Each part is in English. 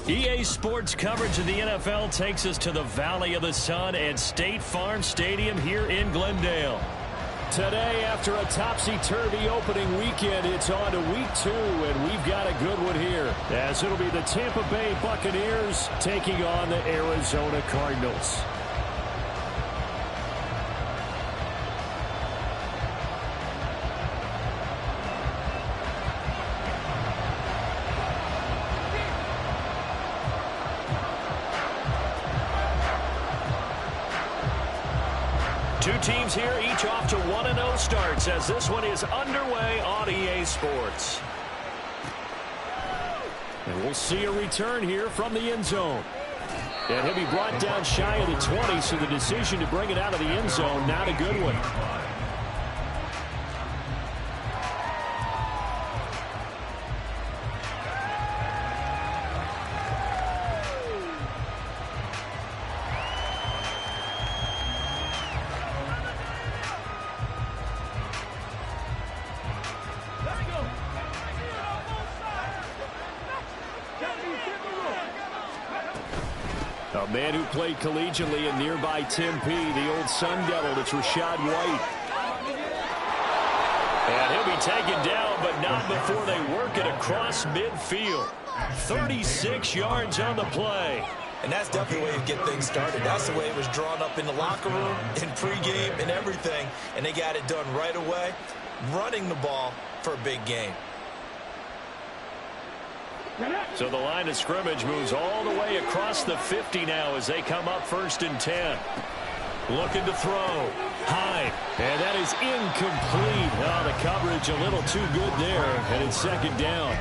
EA Sports coverage of the NFL takes us to the Valley of the Sun at State Farm Stadium here in Glendale. Today, after a topsy-turvy opening weekend, it's on to week 2, and we've got a good one here, as it'll be the Tampa Bay Buccaneers taking on the Arizona Cardinals. Two teams here, each off to 1-0 starts as this one is underway on EA Sports. And we'll see a return here from the end zone. And he'll be brought down shy of the 20, so the decision to bring it out of the end zone, not a good one. A man who played collegiately in nearby Tempe, the old Sun Devil, it's Rachaad White. And he'll be taken down, but not before they work it across midfield. 36 yards on the play. And that's definitely the way you get things started. That's the way it was drawn up in the locker room, in pregame, and everything. And they got it done right away, running the ball for a big game. So the line of scrimmage moves all the way across the 50 now as they come up 1st and 10. Looking to throw. Hyde. And that is incomplete. Oh, the coverage a little too good there. And it's 2nd down.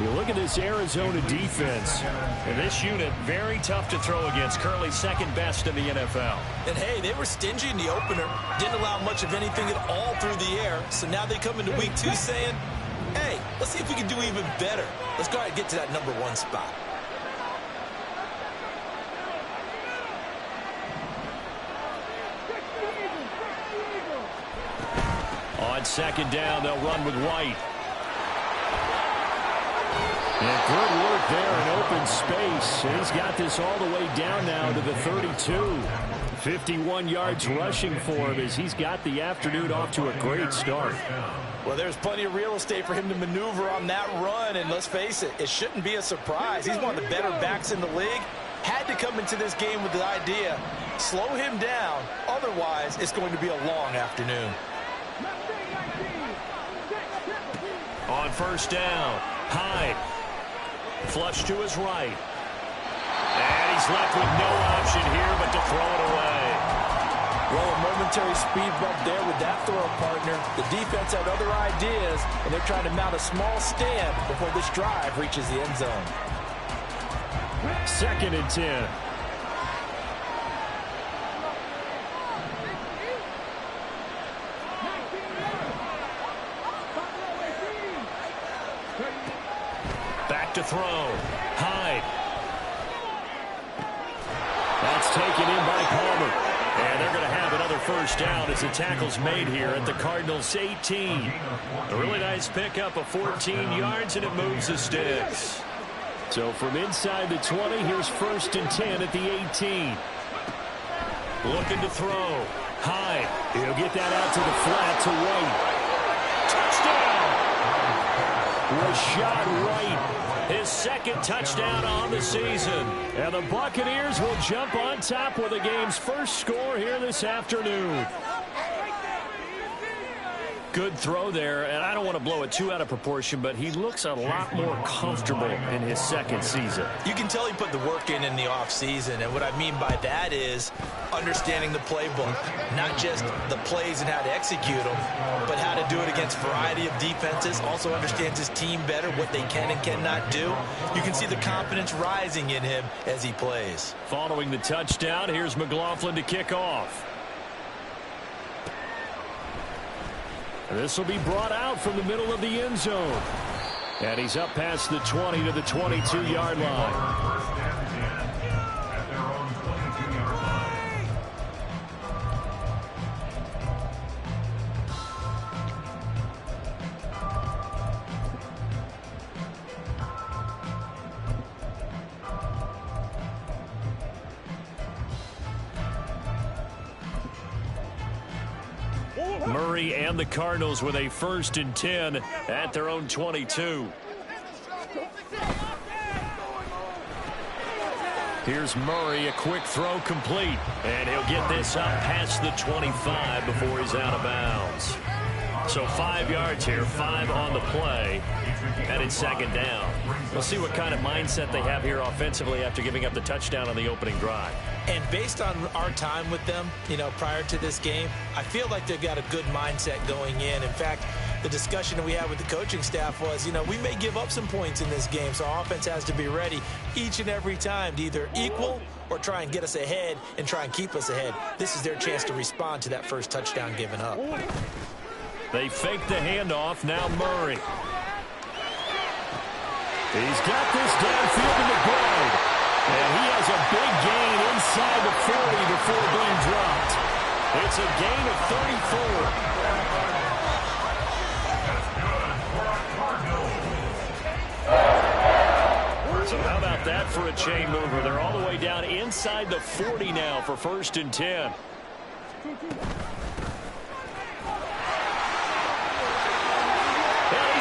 You look at this Arizona defense. And this unit, very tough to throw against. Currently 2nd best in the NFL. And, hey, they were stingy in the opener. Didn't allow much of anything at all through the air. So now they come into week 2 saying, hey, let's see if we can do even better. Let's go ahead and get to that number 1 spot. On 2nd down, they'll run with White. And good work there in open space. And he's got this all the way down now to the 32. 51 yards rushing for him as he's got the afternoon off to a great start. Well, there's plenty of real estate for him to maneuver on that run, and let's face it, it shouldn't be a surprise. He's one of the better backs in the league. Had to come into this game with the idea, slow him down, otherwise it's going to be a long afternoon. On 1st down, Hyde. Flush to his right. And he's left with no option here but to throw it away. Well, a momentary speed bump there with that throw, partner. The defense had other ideas, and they're trying to mount a small stand before this drive reaches the end zone. 2nd and 10. Back to throw. Hyde. That's taken in by Palmer. And they're going to have another 1st down as the tackle's made here at the Cardinals' 18. A really nice pickup of 14 yards, and it moves the sticks. So from inside the 20, here's 1st and 10 at the 18. Looking to throw. Hyde. He'll get that out to the flat to White. Touchdown! Rachaad White. His 2nd touchdown on the season. And the Buccaneers will jump on top with the game's first score here this afternoon. Good throw there, and I don't want to blow it too out of proportion, but he looks a lot more comfortable in his 2nd season. You can tell he put the work in the offseason, and what I mean by that is understanding the playbook, not just the plays and how to execute them, but how to do it against a variety of defenses. Also understands his team better, what they can and cannot do. You can see the confidence rising in him as he plays. Following the touchdown, here's McLaughlin to kick off. This will be brought out from the middle of the end zone. And he's up past the 20 to the 22-yard line. Murray and the Cardinals with a 1st and 10 at their own 22. Here's Murray, a quick throw complete. And he'll get this up past the 25 before he's out of bounds. So 5 yards here, 5 on the play, and it's 2nd down. We'll see what kind of mindset they have here offensively after giving up the touchdown on the opening drive. And based on our time with them, prior to this game, I feel like they've got a good mindset going in. In fact, the discussion that we had with the coaching staff was, we may give up some points in this game, so our offense has to be ready each and every time to either equal or try and get us ahead and try and keep us ahead. This is their chance to respond to that first touchdown given up. They fake the handoff. Now Murray. He's got this downfield in the ground. And he has a big gain inside the 40 before being dropped. It's a gain of 34. So how about that for a chain mover? They're all the way down inside the 40 now for 1st and 10.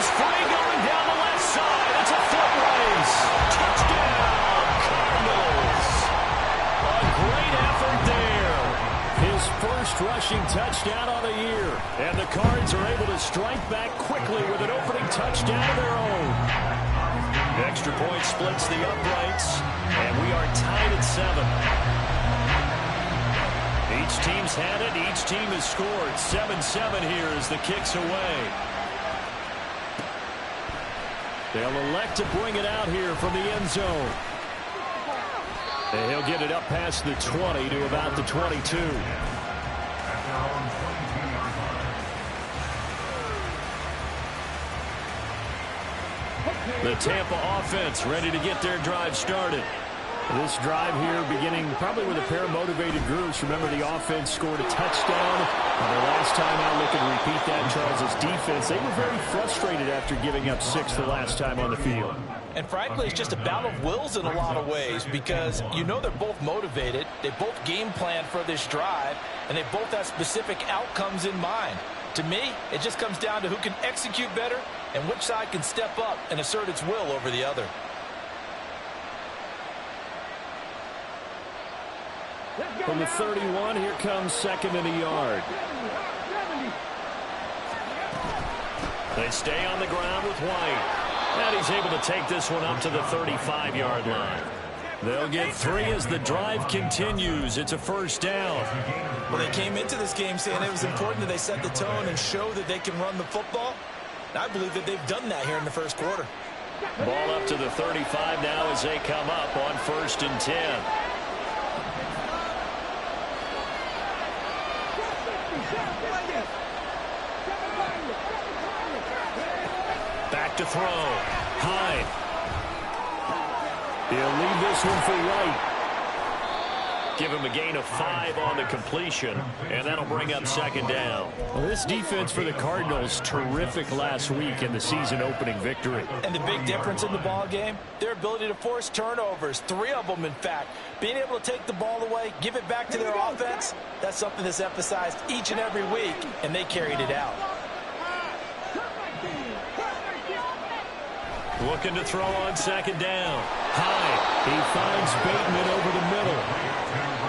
Free going down the left side. It's a foot race. Touchdown, Cardinals. A great effort there. His first rushing touchdown of the year. And the Cards are able to strike back quickly with an opening touchdown of their own. The extra point splits the uprights. And we are tied at 7. Each team's had it. Each team has scored. 7-7 here as the kick's away. They'll elect to bring it out here from the end zone. And he'll get it up past the 20 to about the 22. The Tampa offense ready to get their drive started. This drive here beginning probably with a pair of motivated groups. Remember, the offense scored a touchdown. And the last time out, looking to repeat that, Charles' defense, they were very frustrated after giving up 6 the last time on the field. And frankly, it's just a battle of wills in a lot of ways because they're both motivated. They both game plan for this drive, and they both have specific outcomes in mind. To me, it just comes down to who can execute better and which side can step up and assert its will over the other. From the 31, here comes 2nd and a yard. They stay on the ground with White. And he's able to take this one up to the 35-yard line. They'll get 3 as the drive continues. It's a 1st down. Well, they came into this game saying it was important that they set the tone and show that they can run the football. And I believe that they've done that here in the first quarter. Ball up to the 35 now as they come up on 1st and 10. Back to throw. Hyde. He'll leave this one for White. Give him a gain of 5 on the completion, and that'll bring up 2nd down. Well, this defense for the Cardinals, terrific last week in the season-opening victory. And the big difference in the ball game, their ability to force turnovers, 3 of them, in fact. Being able to take the ball away, give it back to their offense, that's something that's emphasized each and every week, and they carried it out. Looking to throw on 2nd down. Hyde. He finds Bateman over the middle.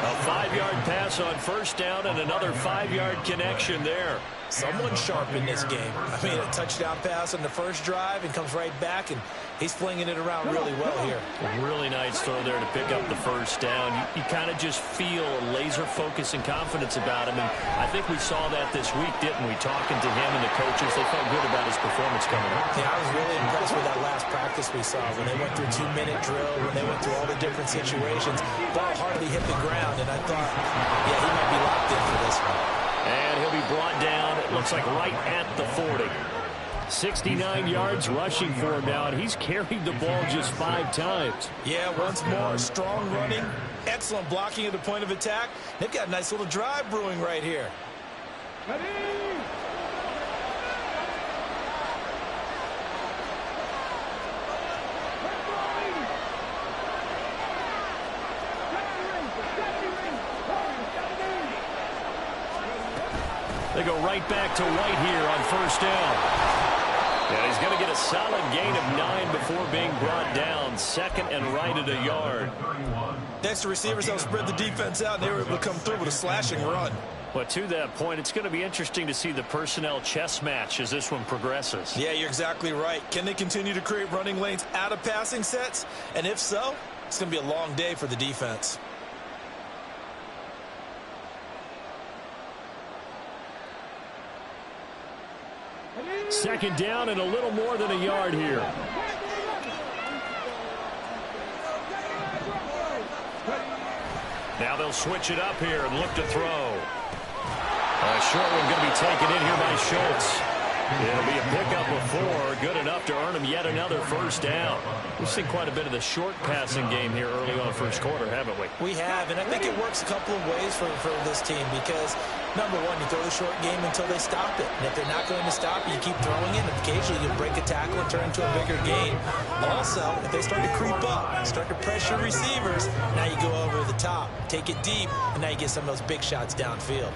A 5-yard pass on 1st down and another 5-yard connection there. Someone sharp in this game. I mean, a touchdown pass on the first drive and comes right back, and he's flinging it around really well here. A really nice throw there to pick up the 1st down. You kind of just feel a laser focus and confidence about him, and I think we saw that this week, didn't we? Talking to him and the coaches, they felt good about his performance coming up. Yeah, I was really impressed with that last practice we saw when they went through 2-minute drill, when they went through all the different situations. Ball hardly hit the ground, and I thought, yeah, he might be locked in for this one. And he'll be brought down, it looks like right at the 40. 69 yards rushing for him now, and he's carried the ball just 5 times. Yeah, once more, strong running, excellent blocking at the point of attack. They've got a nice little drive brewing right here. Ready? They go right back to White here on first down. And he's going to get a solid gain of 9 before being brought down. Second and right at a yard. Next receivers help spread the defense out, and they were able to come through with a slashing run. But to that point, it's going to be interesting to see the personnel chess match as this one progresses. Yeah, you're exactly right. Can they continue to create running lanes out of passing sets? And if so, it's going to be a long day for the defense. Second down and a little more than a yard here. Now they'll switch it up here and look to throw. A short one going to be taken in here by Schultz. It'll be a pickup of 4, good enough to earn him yet another first down. We've seen quite a bit of the short passing game here early on first quarter, haven't we? We have, and I think it works a couple of ways for this team because, number one, you throw the short game until they stop it. And if they're not going to stop it, you keep throwing it, and occasionally you break a tackle and turn into a bigger gain. Also, if they start to creep up, start to pressure receivers, now you go over the top, take it deep, and now you get some of those big shots downfield.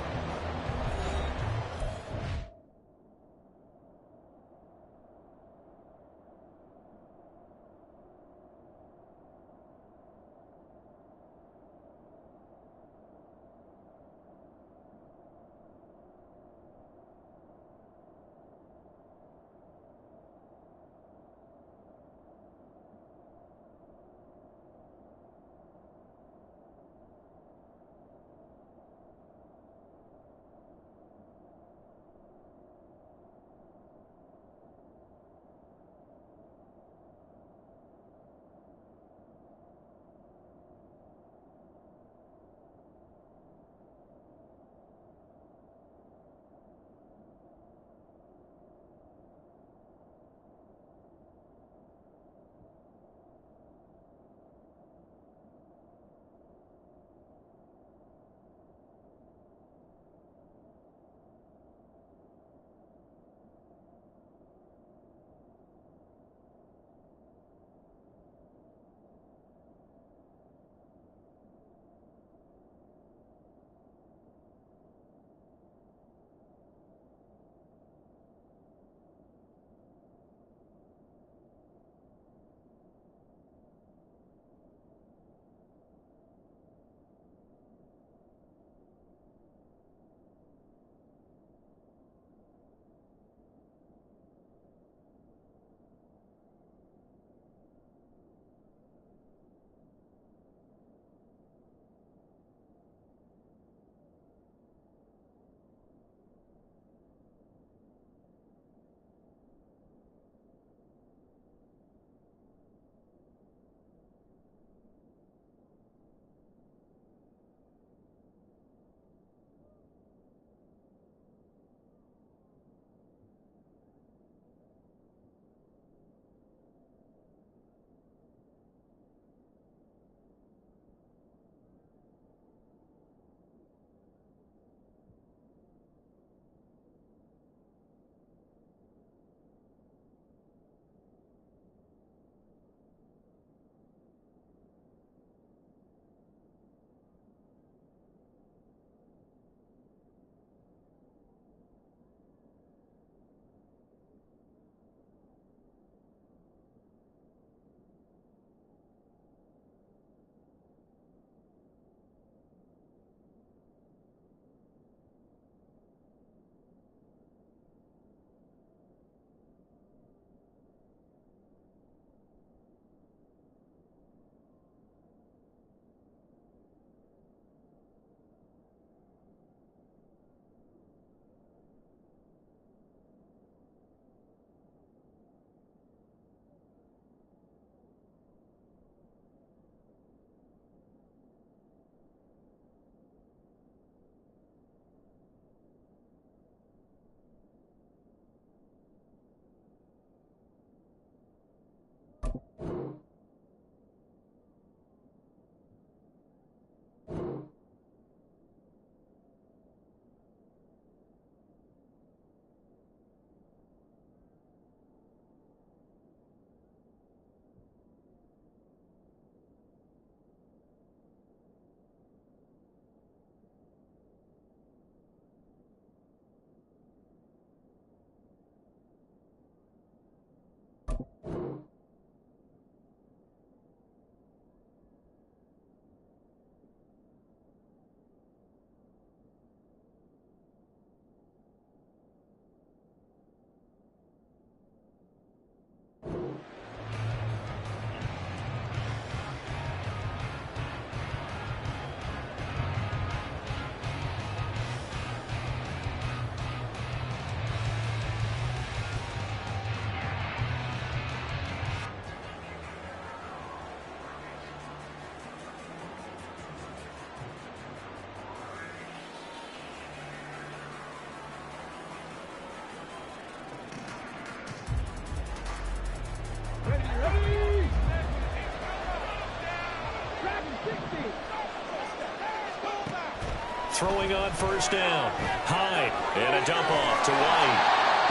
throwing on first down. Hyde, and a dump off to White.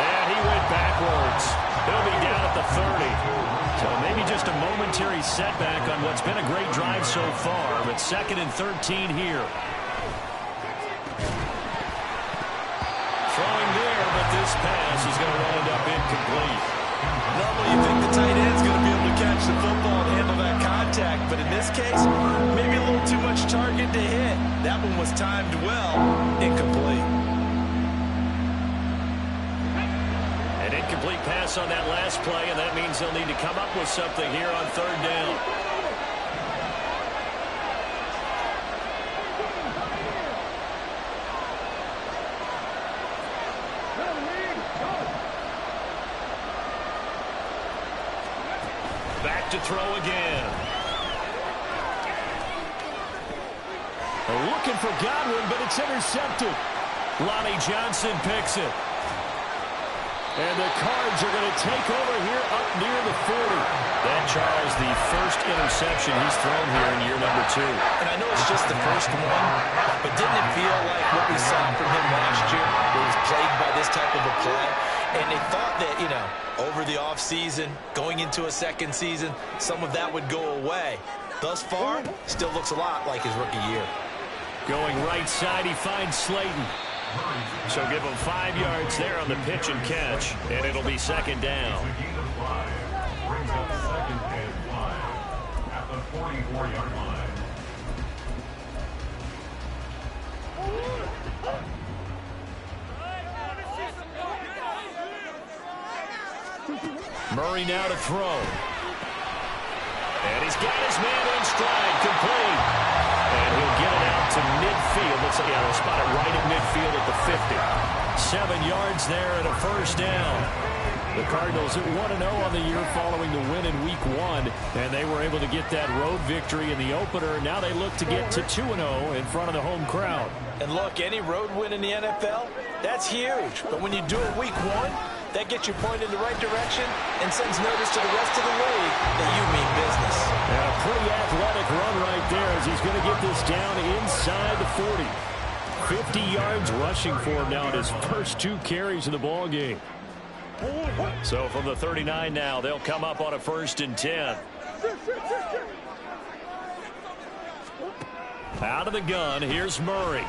And he went backwards. He'll be down at the 30. So maybe just a momentary setback on what's been a great drive so far, but 2nd and 13 here. Throwing there, but this pass is going to wind up incomplete. Normally you think the tight end's going to be able to catch the football and handle that contact, but in this case, maybe a little too much target to hit. That one was timed well, incomplete. An incomplete pass on that last play, and that means they'll need to come up with something here on 3rd down. Back to throw again. Looking for Godwin, but it's intercepted. Lonnie Johnson picks it. And the Cards are going to take over here up near the 40. That, Charles, the first interception he's thrown here in year number 2. And I know it's just the first one, but didn't it feel like what we saw from him last year, where he was plagued by this type of a play? And they thought that, you know, over the offseason, going into a second season, some of that would go away. Thus far, still looks a lot like his rookie year. Going right side, he finds Slayton. So give him 5 yards there on the pitch and catch, and it'll be 2nd down. Brings up 2nd and 5 at the 44-yard line. Murray now to throw. And he's got his man in stride, complete. And he'll get it out to midfield. Looks like they'll spot it right at midfield at the 50. 7 yards there and a first down. The Cardinals at 1-0 on the year following the win in Week 1. And they were able to get that road victory in the opener. Now they look to get to 2-0 in front of the home crowd. And look, any road win in the NFL, that's huge. But when you do it Week 1, that gets you pointed in the right direction and sends notice to the rest of the league that you mean business. And a pretty athletic run right there as he's going to get this down inside the 40. 50 yards rushing for him now in his first 2 carries in the ball game. So from the 39 now, they'll come up on a 1st and 10. Out of the gun, here's Murray.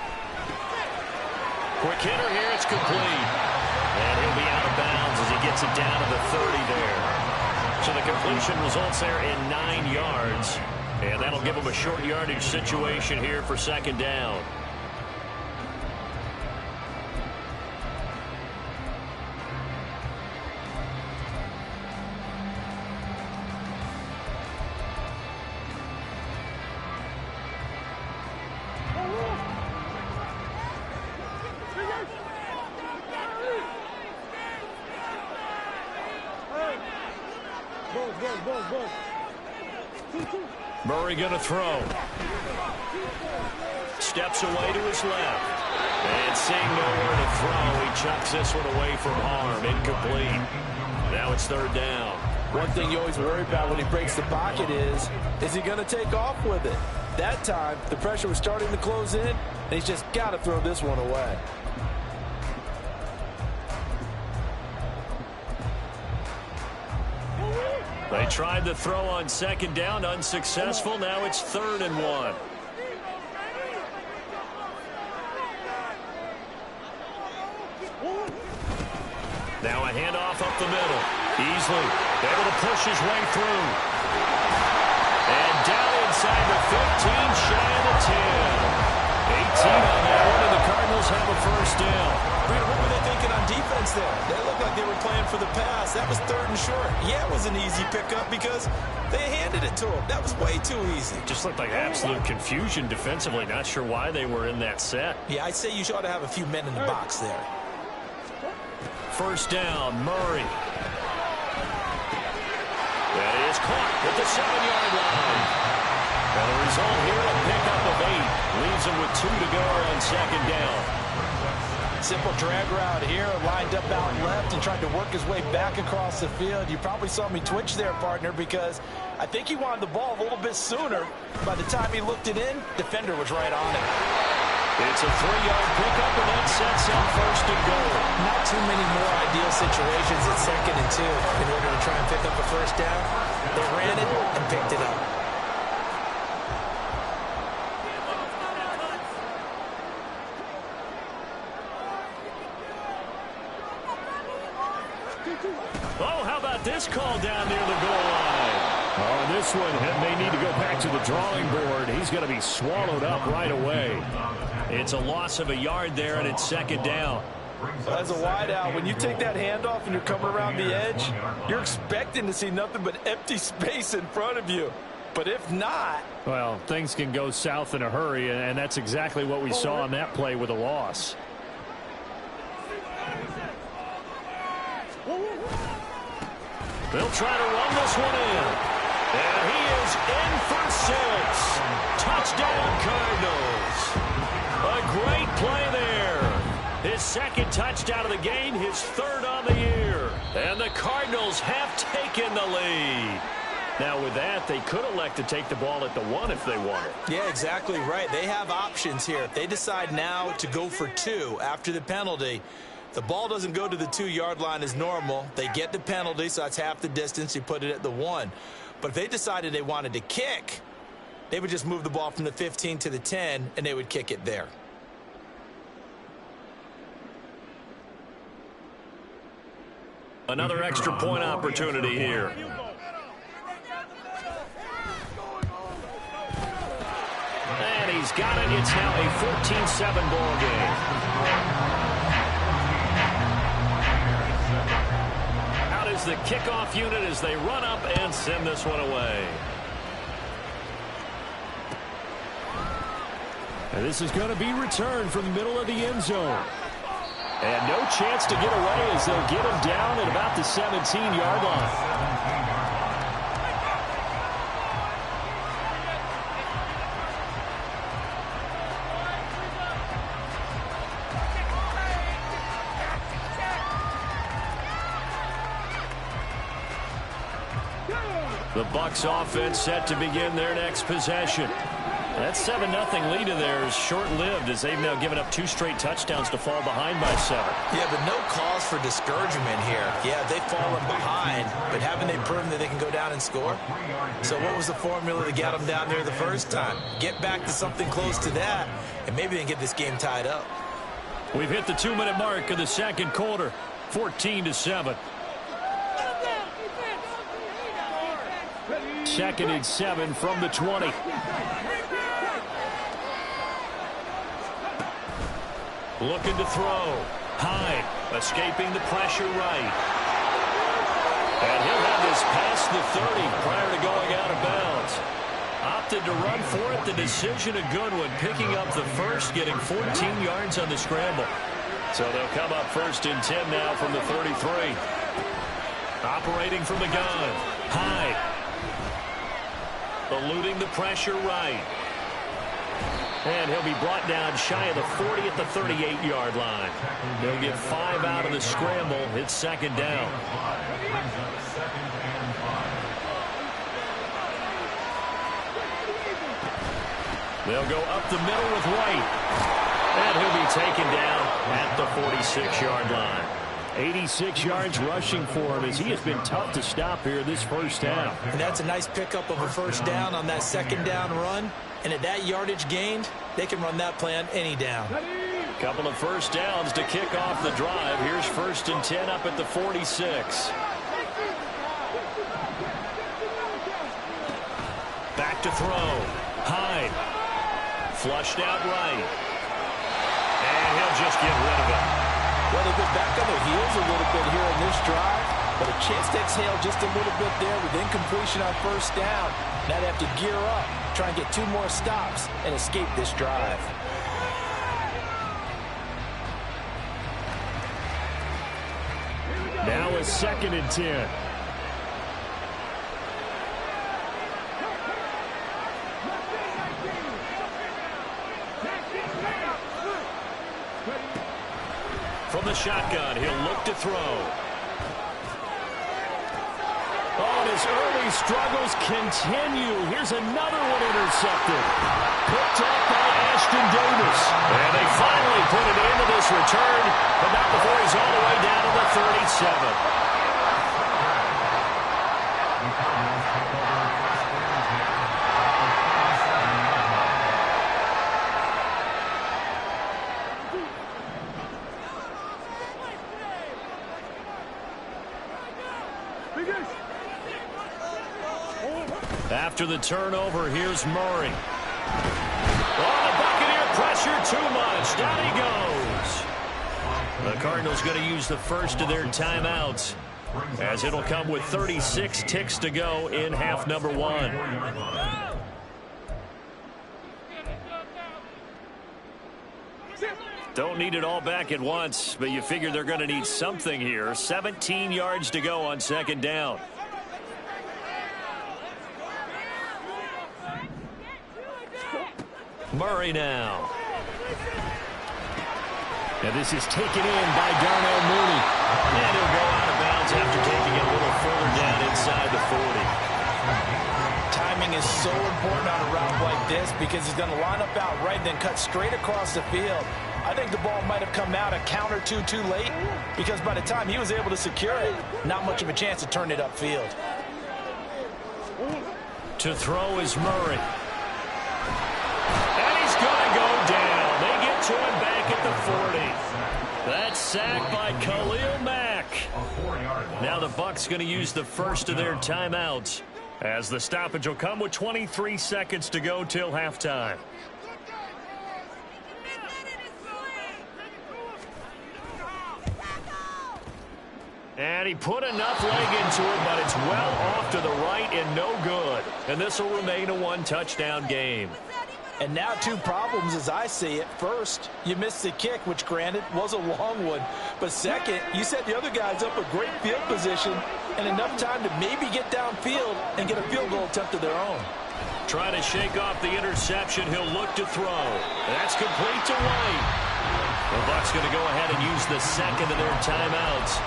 Quick hitter here, it's complete. And he'll be out of bounds as he gets it down to the 30 there. So the completion results there in 9 yards. And that'll give him a short yardage situation here for 2nd down. Murray going to throw. Steps away to his left. And seeing nowhere to throw, he chucks this one away from harm. Incomplete. Now it's 3rd down. One thing you always worry about when he breaks the pocket is he going to take off with it? That time, the pressure was starting to close in, and he's just got to throw this one away. They tried the throw on 2nd down, unsuccessful. Now it's 3rd and 1. Now a handoff up the middle. Easily able to push his way through. And down inside the 15, shy of the 10. 18 on that one, and the Cardinals have a 1st down. What were they thinking on defense there? They looked like they were playing for the pass. That was 3rd and short. Yeah, it was an easy pickup because they handed it to him. That was way too easy. Just looked like absolute confusion defensively. Not sure why they were in that set. Yeah, I'd say you ought to have a few men in the box there. 1st down, Murray. That is caught at the 7-yard line. And the result here, a pickup of 8. Leaves him with 2 to go on 2nd down. Simple drag route here, lined up out left and tried to work his way back across the field. You probably saw me twitch there, partner, because I think he wanted the ball a little bit sooner. By the time he looked it in, defender was right on him. It's a 3-yard pickup, and that sets up first and goal. Not too many more ideal situations at 2nd and 2 in order to try and pick up a first down. They ran it and picked it up. Oh, how about this call down near the goal line? Oh, this one may need to go back to the drawing board. He's going to be swallowed up right away. It's a loss of a yard there, and it's 2nd down. As a wideout, when you take that handoff and you're coming around the edge, you're expecting to see nothing but empty space in front of you. But if not... Well, things can go south in a hurry, and that's exactly what we saw on that play with a loss. They'll try to run this one in. And he is in for 6. Touchdown, Cardinals. A great play there. His 2nd touchdown of the game, his 3rd on the year. And the Cardinals have taken the lead. Now, with that, they could elect to take the ball at the 1 if they wanted. Yeah, exactly right. They have options here. If they decide now to go for 2 after the penalty, the ball doesn't go to the 2-yard line as normal. They get the penalty, so that's half the distance. You put it at the 1. But if they decided they wanted to kick, they would just move the ball from the 15 to the 10, and they would kick it there. Another extra point opportunity here. And he's got it. It's now a 14-7 ball game. Out is the kickoff unit as they run up and send this one away. And this is going to be returned from the middle of the end zone. And no chance to get away as they'll get him down at about the 17-yard line. The Bucs offense set to begin their next possession. That 7-0 lead of theirs short-lived as they've now given up 2 straight touchdowns to fall behind by 7. Yeah, but no cause for discouragement here. Yeah, they've fallen behind, but haven't they proven that they can go down and score? So what was the formula to get them down there the first time? Get back to something close to that, and maybe they can get this game tied up. We've hit the 2-minute mark of the second quarter, 14-7. 2nd and 7 from the 20. Looking to throw. Hyde escaping the pressure right. And he'll have this past the 30 prior to going out of bounds. Opted to run for it. The decision a good one. Picking up the first, getting 14 yards on the scramble. So they'll come up 1st and 10 now from the 33. Operating from the gun. Hyde. Eluding the pressure right. And he'll be brought down shy of the 40 at the 38-yard line. They'll get 5 out of the scramble. It's 2nd down. They'll go up the middle with White. And he'll be taken down at the 46-yard line. 86 yards rushing for him as he has been tough to stop here this first half. And that's a nice pickup of a first down on that 2nd down run. And at that yardage gained, they can run that play on any down. Couple of first downs to kick off the drive. Here's 1st and 10 up at the 46. Back to throw. Hyde. Flushed out right. And he'll just get rid of it. Well, they've been back on their heels a little bit here in this drive, but a chance to exhale just a little bit there with incompletion on 1st down. Now they have to gear up, try and get 2 more stops and escape this drive. Now a 2nd and 10. From the shotgun, he'll look to throw. Oh, and his his early struggles continue. Here's another one intercepted. Picked up by Ashton Davis. And they finally put an end to this return, but not before he's all the way down to the 37. After the turnover, here's Murray. Oh, the Buccaneer pressure too much. Down he goes. The Cardinals going to use the first of their timeouts, as it'll come with 36 ticks to go in half number one. Don't need it all back at once, but you figure they're going to need something here. 17 yards to go on second down. Murray now. And this is taken in by Darnell Mooney. And he'll go out of bounds after taking it a little further down inside the 40. Timing is so important on a route like this because he's going to line up out right and then cut straight across the field. I think the ball might have come out a count or two too late because by the time he was able to secure it, not much of a chance to turn it upfield. To throw is Murray. And he's going to go down. They get to him back at the 40. That's sacked by Khalil Mack. Now the Bucs going to use the first of their timeouts, as the stoppage will come with 23 seconds to go till halftime. And he put enough leg into it, but it's well off to the right and no good. And this will remain a one-touchdown game. And now two problems as I see it. First, you missed the kick, which granted was a long one. But second, you set the other guys up a great field position and enough time to maybe get downfield and get a field goal attempt of their own. Trying to shake off the interception, he'll look to throw. That's complete to White. The Bucs going to go ahead and use the second of their timeouts.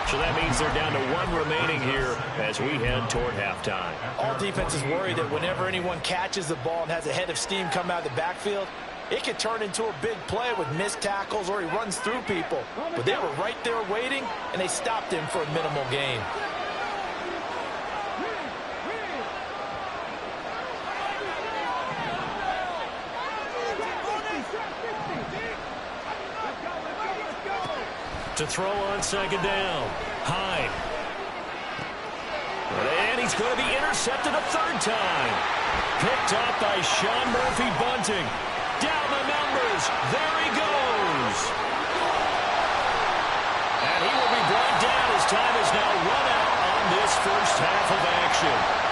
So that means they're down to one remaining here as we head toward halftime. All defenses worry that whenever anyone catches the ball and has a head of steam come out of the backfield, it could turn into a big play with missed tackles or he runs through people. But they were right there waiting, and they stopped him for a minimal gain. To throw on second down. Hyde. And he's going to be intercepted a third time. Picked up by Sean Murphy-Bunting. Down the numbers. There he goes. And he will be brought down as time is now run out on this first half of action.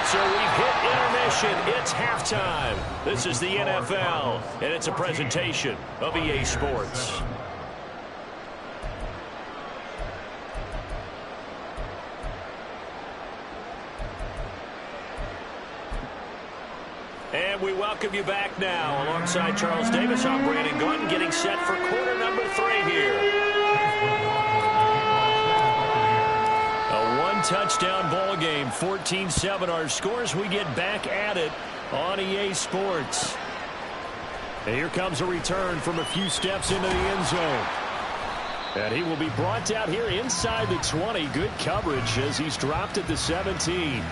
So we've hit intermission. It's halftime. This is the NFL, and it's a presentation of EA Sports. And we welcome you back now. Alongside Charles Davis, I'm Brandon Gaudin, getting set for quarter number 3 here. Touchdown ball game, 14-7 our scores. We get back at it on EA Sports. And here comes a return from a few steps into the end zone. And he will be brought out here inside the 20. Good coverage as he's dropped at the 17.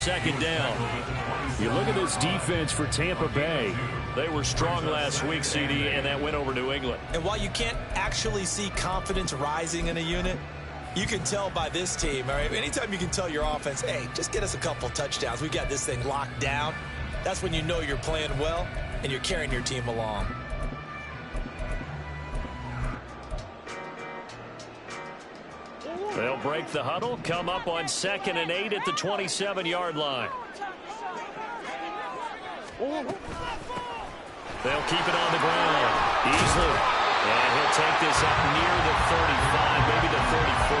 second down. You look at this defense for Tampa Bay. They were strong last week, CD, and that went over New England. And while you can't actually see confidence rising in a unit, you can tell by this team. All right, anytime you can tell your offense, hey, just get us a couple touchdowns. We got this thing locked down. That's when you know you're playing well and you're carrying your team along. They'll break the huddle, come up on 2nd and 8 at the 27-yard line. They'll keep it on the ground. Easily. And he'll take this up near the 35, maybe the 34.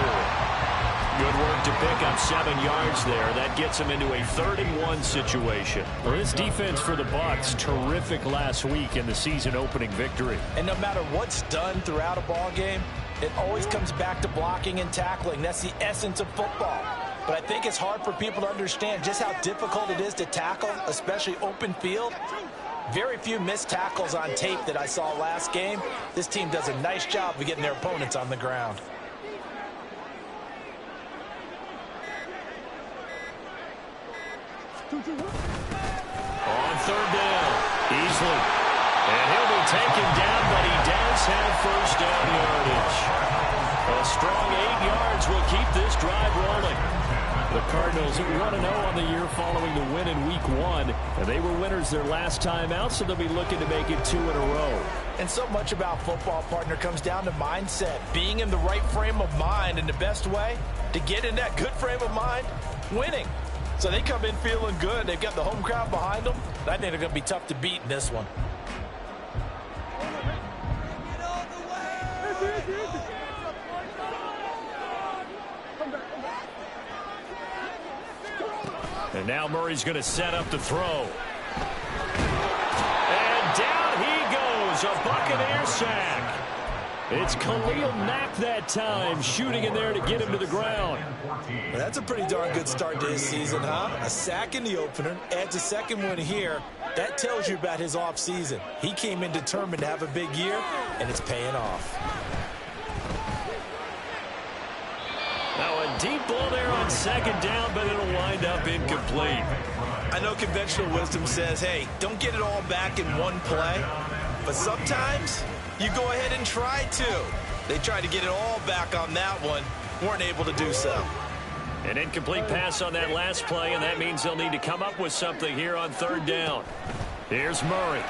Good work to pick up 7 yards there. That gets him into a 3rd-and-1 situation. Well, this defense for the Bucs, terrific last week in the season-opening victory. And no matter what's done throughout a ball game, it always comes back to blocking and tackling. That's the essence of football. But I think it's hard for people to understand just how difficult it is to tackle, especially open field. Very few missed tackles on tape that I saw last game. This team does a nice job of getting their opponents on the ground. On 3rd down, Easley. And he'll be taken down, but he does have first down yardage. A strong 8 yards will keep this drive rolling. The Cardinals 1-0 on the year following the win in Week 1. And they were winners their last time out, so they'll be looking to make it 2 in a row. And so much about football, partner, comes down to mindset. Being in the right frame of mind, and the best way to get in that good frame of mind, winning. So they come in feeling good. They've got the home crowd behind them. And I think they're going to be tough to beat in this one. And now Murray's going to set up the throw. And down he goes, a Buccaneer sack. It's Khalil Mack that time, shooting in there to get him to the ground. Well, that's a pretty darn good start to his season, huh? A sack in the opener, adds a second one here. That tells you about his offseason. He came in determined to have a big year, and it's paying off. Now a deep ball there on 2nd down, but it'll wind up incomplete. I know conventional wisdom says, hey, don't get it all back in one play. But sometimes you go ahead and try to. They tried to get it all back on that one. Weren't able to do so. An incomplete pass on that last play, and that means they'll need to come up with something here on 3rd down. Here's Murray.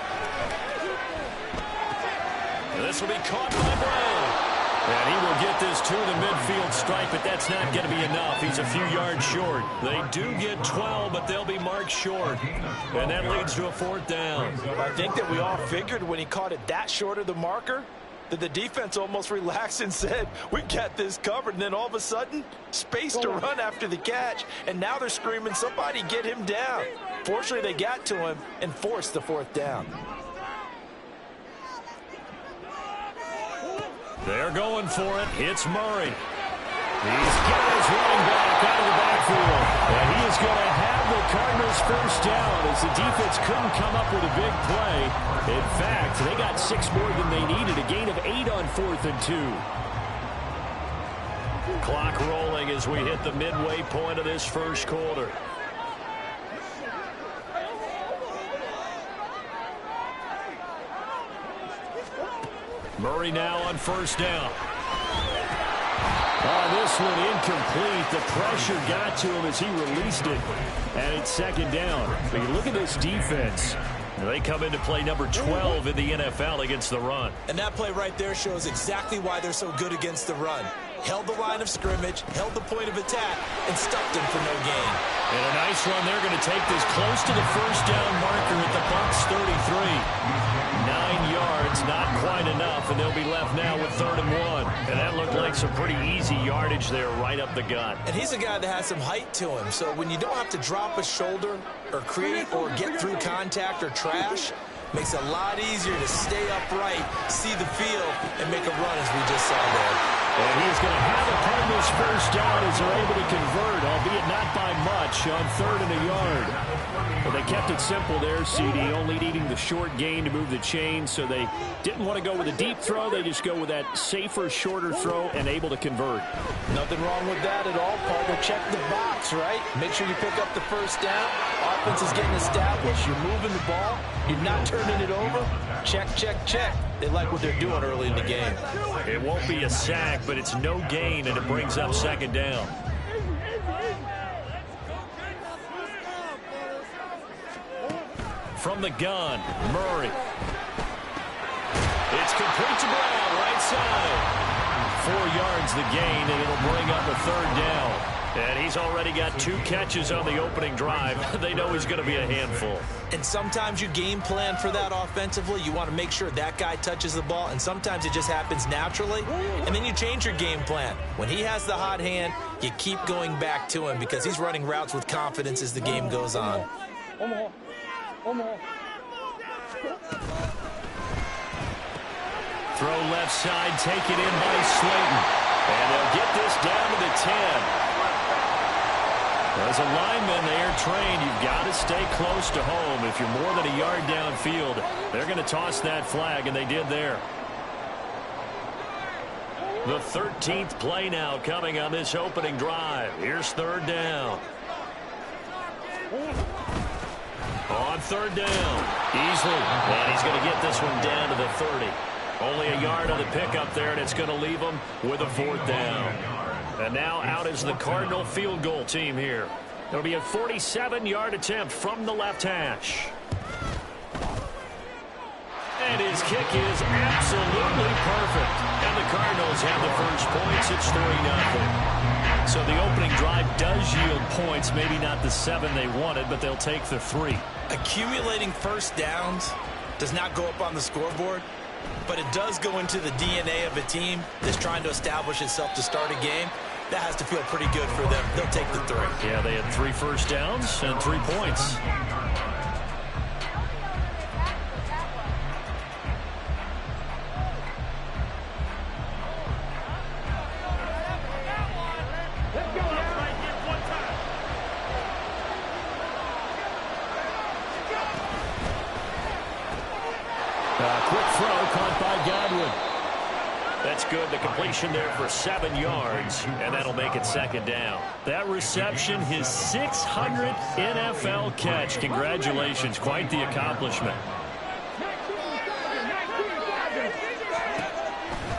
This will be caught by Brown. And he will get this to the midfield stripe, but that's not going to be enough. He's a few yards short. They do get 12, but they'll be marked short. And that leads to a 4th down. I think that we all figured when he caught it that short of the marker that the defense almost relaxed and said, we got this covered. And then all of a sudden, space to run after the catch. And now they're screaming, somebody get him down. Fortunately, they got to him and forced the 4th down. They're going for it. It's Murray. He's got his running back out of the backfield. And he is going to have the Cardinals first down as the defense couldn't come up with a big play. In fact, they got 6 more than they needed. A gain of 8 on 4th and 2. Clock rolling as we hit the midway point of this first quarter. Murray now on 1st down. This one incomplete. The pressure got to him as he released it. And it's 2nd down. But you look at this defense. They come into play number 12 in the NFL against the run. And that play right there shows exactly why they're so good against the run. Held the line of scrimmage, held the point of attack, and stuffed him for no gain. And a nice run. They're going to take this close to the first down marker at the Bucs 33. 9 yards, not quite enough, and they'll be left now with 3rd and 1. And that looked like some pretty easy yardage there right up the gut. And he's a guy that has some height to him, so when you don't have to drop a shoulder or create or get through contact or trash, makes it a lot easier to stay upright, see the field, and make a run as we just saw there. And he's going to have the Cardinals first down as they're able to convert, albeit not by much, on 3rd and a yard. Well, they kept it simple there, CD, only needing the short gain to move the chain, so they didn't want to go with a deep throw. They just go with that safer, shorter throw and able to convert. Nothing wrong with that at all, partner. Check the box, right? Make sure you pick up the first down. Offense is getting established. You're moving the ball. You're not turning it over. Check, check, check. They like what they're doing early in the game. It won't be a sack, but it's no gain, and it brings up 2nd down. From the gun, Murray. It's complete to Brown, right side. 4 yards the gain, and it'll bring up a 3rd down. And he's already got 2 catches on the opening drive. They know he's going to be a handful. And sometimes you game plan for that offensively. You want to make sure that guy touches the ball, and sometimes it just happens naturally. And then you change your game plan. When he has the hot hand, you keep going back to him because he's running routes with confidence as the game goes on. Throw left side, taken in by Slayton. And they'll get this down to the 10. As a lineman, they are trained. You've got to stay close to home. If you're more than a yard downfield, they're going to toss that flag, and they did there. The 13th play now coming on this opening drive. Here's 3rd down. On 3rd down, Easley. And he's going to get this one down to the 30. Only a yard on the pickup there, and it's going to leave them with a 4th down. And now out is the Cardinal field goal team here. It'll be a 47-yard attempt from the left hash. And his kick is absolutely perfect. And the Cardinals have the first points. It's 3-0. So the opening drive does yield points. Maybe not the 7 they wanted, but they'll take the 3. Accumulating first downs does not go up on the scoreboard, but it does go into the DNA of a team that's trying to establish itself to start a game. That has to feel pretty good for them. They'll take the 3. Yeah, they had 3 first downs and 3 points. Quick throw caught by Godwin. That's good. The completion there for 7 yards, and that'll make it 2nd down. That reception, his 600th NFL catch. Congratulations. Quite the accomplishment.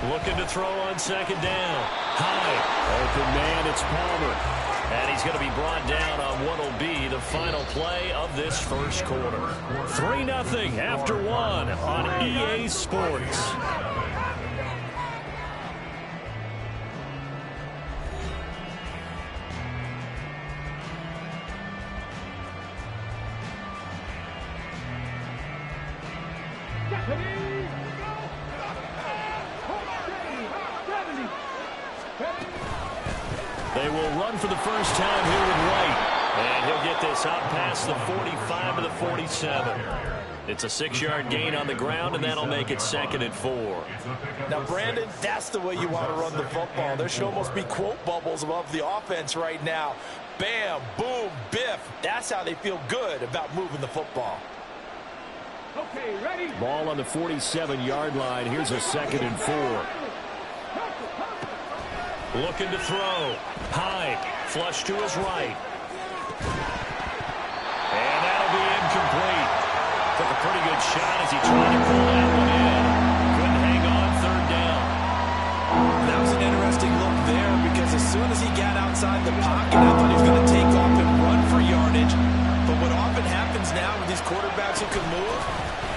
Looking to throw on 2nd down. High. Open man, it's Palmer. And he's going to be brought down on what will be the final play of this first quarter. 3-0 after 1 on EA Sports. They will run for the first time here with White. And he'll get this out past the 45 to the 47. It's a 6-yard gain on the ground, and that'll make it 2nd and 4. Now, Brandon, that's the way you want to run the football. There should almost be quote bubbles above the offense right now. Bam, boom, biff. That's how they feel good about moving the football. Okay, ready? Ball on the 47-yard line. Here's a 2nd and 4. Looking to throw. Hyde. Flush to his right. And that'll be incomplete. Took a pretty good shot as he tried to pull that one in. Couldn't hang on 3rd down. That was an interesting look there because as soon as he got outside the pocket, I thought he was going to take off and run for yardage. But what often happens now with these quarterbacks who can move,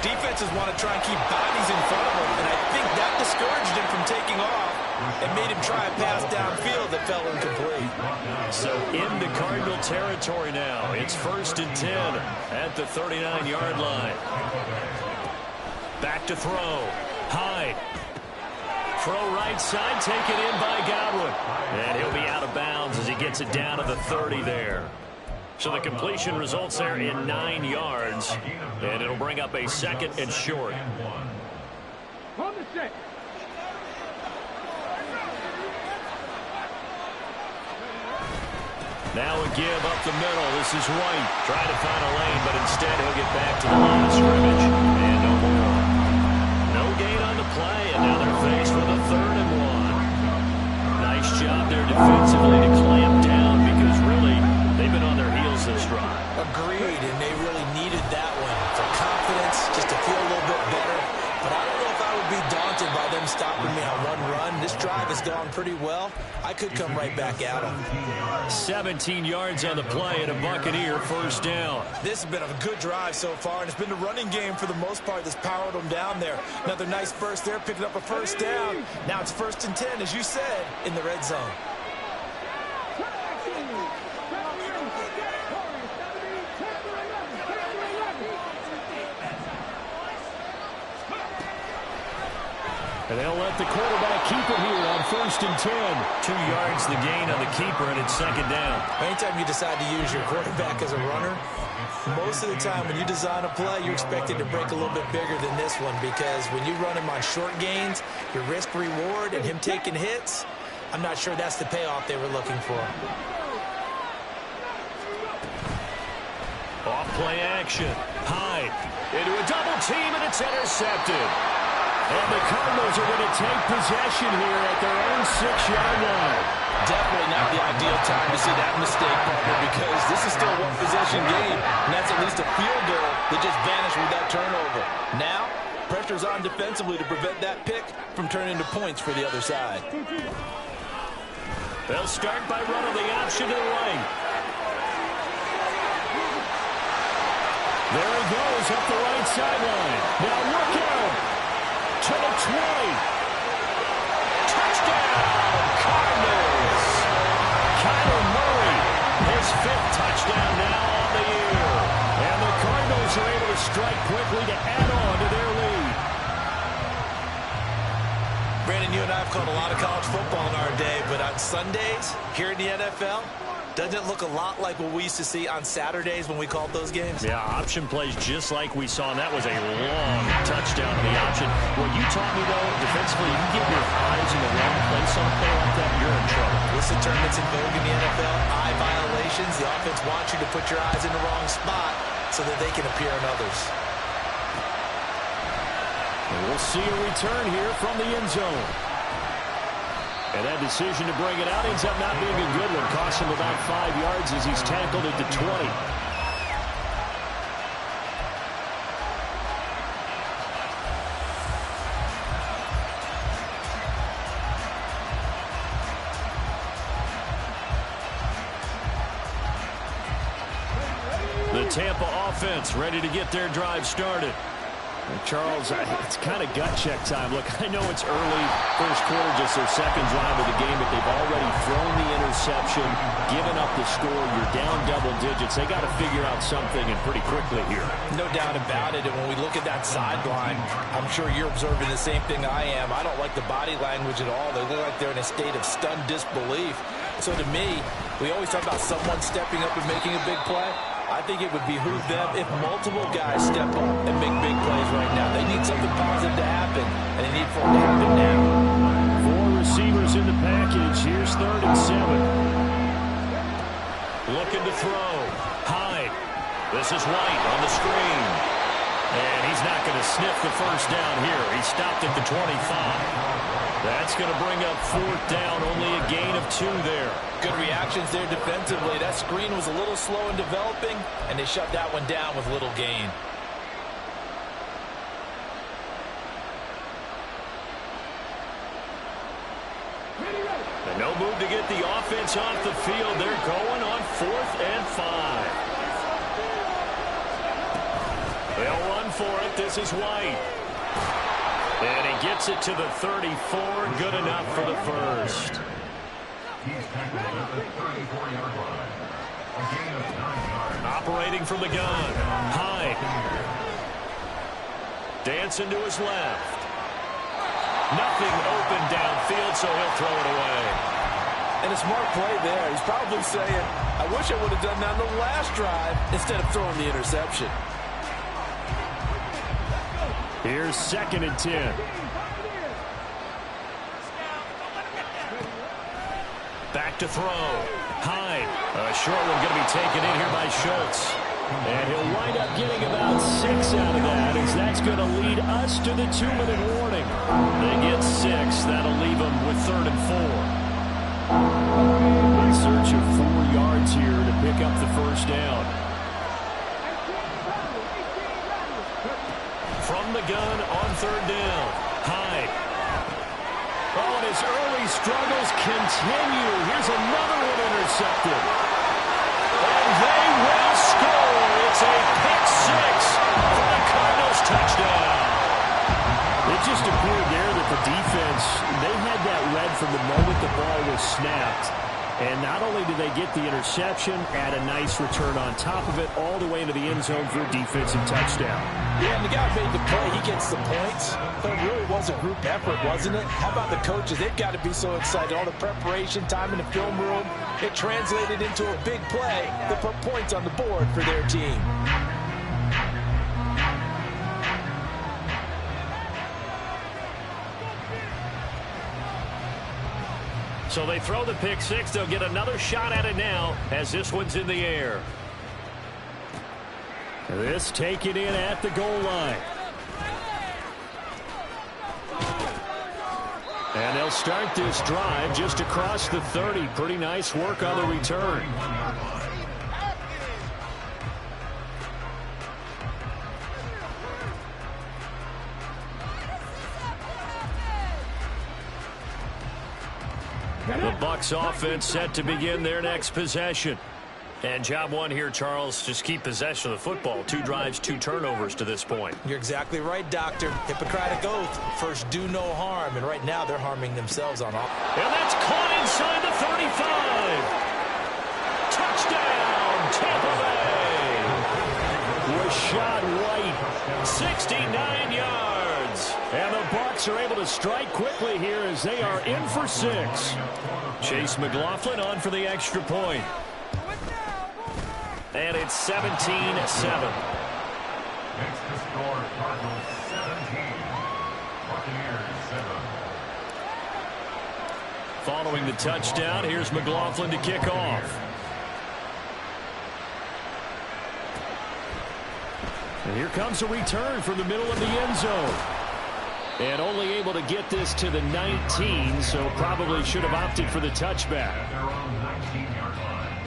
defenses want to try and keep bodies in front of them. And I think that discouraged him from taking off and made him try a pass downfield that fell incomplete. So into Cardinal territory now. It's 1st and 10 at the 39-yard line. Back to throw. Hyde. Throw right side, taken in by Godwin. And he'll be out of bounds as he gets it down to the 30 there. So the completion results there in 9 yards. And it'll bring up a 2nd and short. Now a give up the middle. This is White trying to find a lane, but instead he'll get back to the line of scrimmage. And no more. No gain on the play, and now they're faced with a 3rd and 1. Nice job there defensively to clamp down because really they've been on their heels this drive. Agreed, and they really needed that one for confidence, just to feel a little bit better. But I don't know if I would be daunted by them stopping me on one run. This drive has gone pretty well. I could come right back at them. 17 yards on the play and a Buccaneer 1st down. This has been a good drive so far, and it's been the running game for the most part that's powered them down there. Another nice burst there, picking up a 1st down. Now it's 1st and 10, as you said, in the red zone. And they'll let the quarterback keep it here on 1st and 10. 2 yards the gain on the keeper, and it's 2nd down. Anytime you decide to use your quarterback as a runner, most of the time when you design a play, you're expected to break a little bit bigger than this one because when you run him on short gains, your risk-reward and him taking hits, I'm not sure that's the payoff they were looking for. Off play action. Hyde into a double team, and it's intercepted. And the Cardinals are going to take possession here at their own 6-yard line. Definitely not the ideal time to see that mistake, partner, because this is still a one-possession game, and that's at least a field goal that just vanished with that turnover. Now, pressure's on defensively to prevent that pick from turning into points for the other side. They'll start by running the option to the right. There he goes up the right sideline. Now look out. To the 20. Touchdown, Cardinals. Kyler Murray, his 5th touchdown now on the year. And the Cardinals are able to strike quickly to add on to their lead. Brandon, you and I have called a lot of college football in our day, but on Sundays, here in the NFL, doesn't it look a lot like what we used to see on Saturdays when we called those games? Yeah, option plays just like we saw, and that was a long touchdown on the option. What you taught me, though, defensively, you get your eyes in the wrong place on a play like that, you're in trouble. This is a term that's in vogue in the NFL, eye violations. The offense wants you to put your eyes in the wrong spot so that they can appear on others. And we'll see a return here from the end zone. And that decision to bring it out ends up not being a good one. Costs him about 5 yards as he's tackled at the 20. The Tampa offense ready to get their drive started. Charles, it's kind of gut check time. Look, I know it's early, 1st quarter, just their 2nd drive of the game, but they've already thrown the interception, given up the score. You're down double digits. They got to figure out something, and pretty quickly here. No doubt about it, and when we look at that sideline, I'm sure you're observing the same thing I am. I don't like the body language at all. They look like they're in a state of stunned disbelief. So to me, we always talk about someone stepping up and making a big play. I think it would behoove them if multiple guys step up and make big plays right now. They need something positive to happen, and they need for it to happen now. 4 receivers in the package. Here's 3rd and 7. Looking to throw. Hyde. This is White on the screen. And he's not going to sniff the 1st down here. He stopped at the 25. That's going to bring up 4th down. Only a gain of 2 there. Good reactions there defensively. That screen was a little slow in developing, and they shut that one down with little gain. And no move to get the offense off the field. They're going on 4th and 5. They'll run for it. This is White. And he gets it to the 34. Good enough for the 1st. Operating from the gun. Hyde. Dancing to his left. Nothing open downfield, so he'll throw it away. And a smart play there. He's probably saying, I wish I would have done that on the last drive instead of throwing the interception. Here's 2nd and 10. Back to throw. Hyde. A short one going to be taken in here by Schultz. And he'll wind up getting about 6 out of that, as that's going to lead us to the 2-minute warning. They get 6. That'll leave them with 3rd and 4. In search of 4 yards here to pick up the first down. From the gun on 3rd down. Hyde. Oh, and his early struggles continue. Here's another one intercepted. And they will score. It's a pick 6 for the Cardinals touchdown. It just appeared there that the defense, they had that read from the moment the ball was snapped. And not only did they get the interception, add a nice return on top of it, all the way into the end zone for a defensive touchdown. Yeah, and the guy made the play. He gets the points. But it really was a group effort, wasn't it? How about the coaches? They've got to be so excited. All the preparation time in the film room, it translated into a big play that put points on the board for their team. So they throw the pick 6. They'll get another shot at it now as this one's in the air. This taken in at the goal line. And they'll start this drive just across the 30. Pretty nice work on the return. The Bucs offense set to begin their next possession. And job one here, Charles, just keep possession of the football. 2 drives, 2 turnovers to this point. You're exactly right, Doctor. Hippocratic oath. First, do no harm. And right now, they're harming themselves on offense. And that's caught inside the 35. Touchdown, Tampa Bay. Rashad White, 69 yards. And the Bucs are able to strike quickly here as they are in for 6. Chase McLaughlin on for the extra point. And it's 17-7. Next to score, Cardinals 17, Buccaneers 7. Following the touchdown, here's McLaughlin to kick off. And here comes a return from the middle of the end zone. And only able to get this to the 19, so probably should have opted for the touchback. At their own 19-yard line.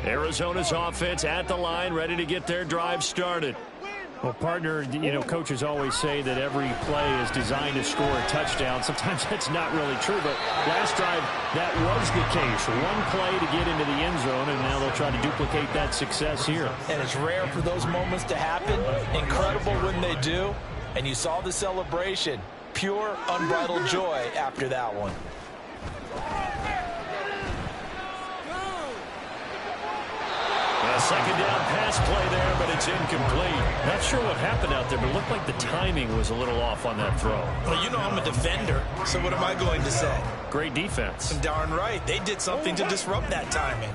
Arizona's offense at the line, ready to get their drive started. Well, partner, you know, coaches always say that every play is designed to score a touchdown. Sometimes that's not really true, but last drive, that was the case. One play to get into the end zone, and now they'll try to duplicate that success here. And it's rare for those moments to happen. Incredible when they do. And you saw the celebration. Pure, unbridled joy after that one. A second down pass play there, but it's incomplete. Not sure what happened out there, but it looked like the timing was a little off on that throw. Well, you know I'm a defender, so what am I going to say? Great defense. Darn right. They did something to disrupt that timing.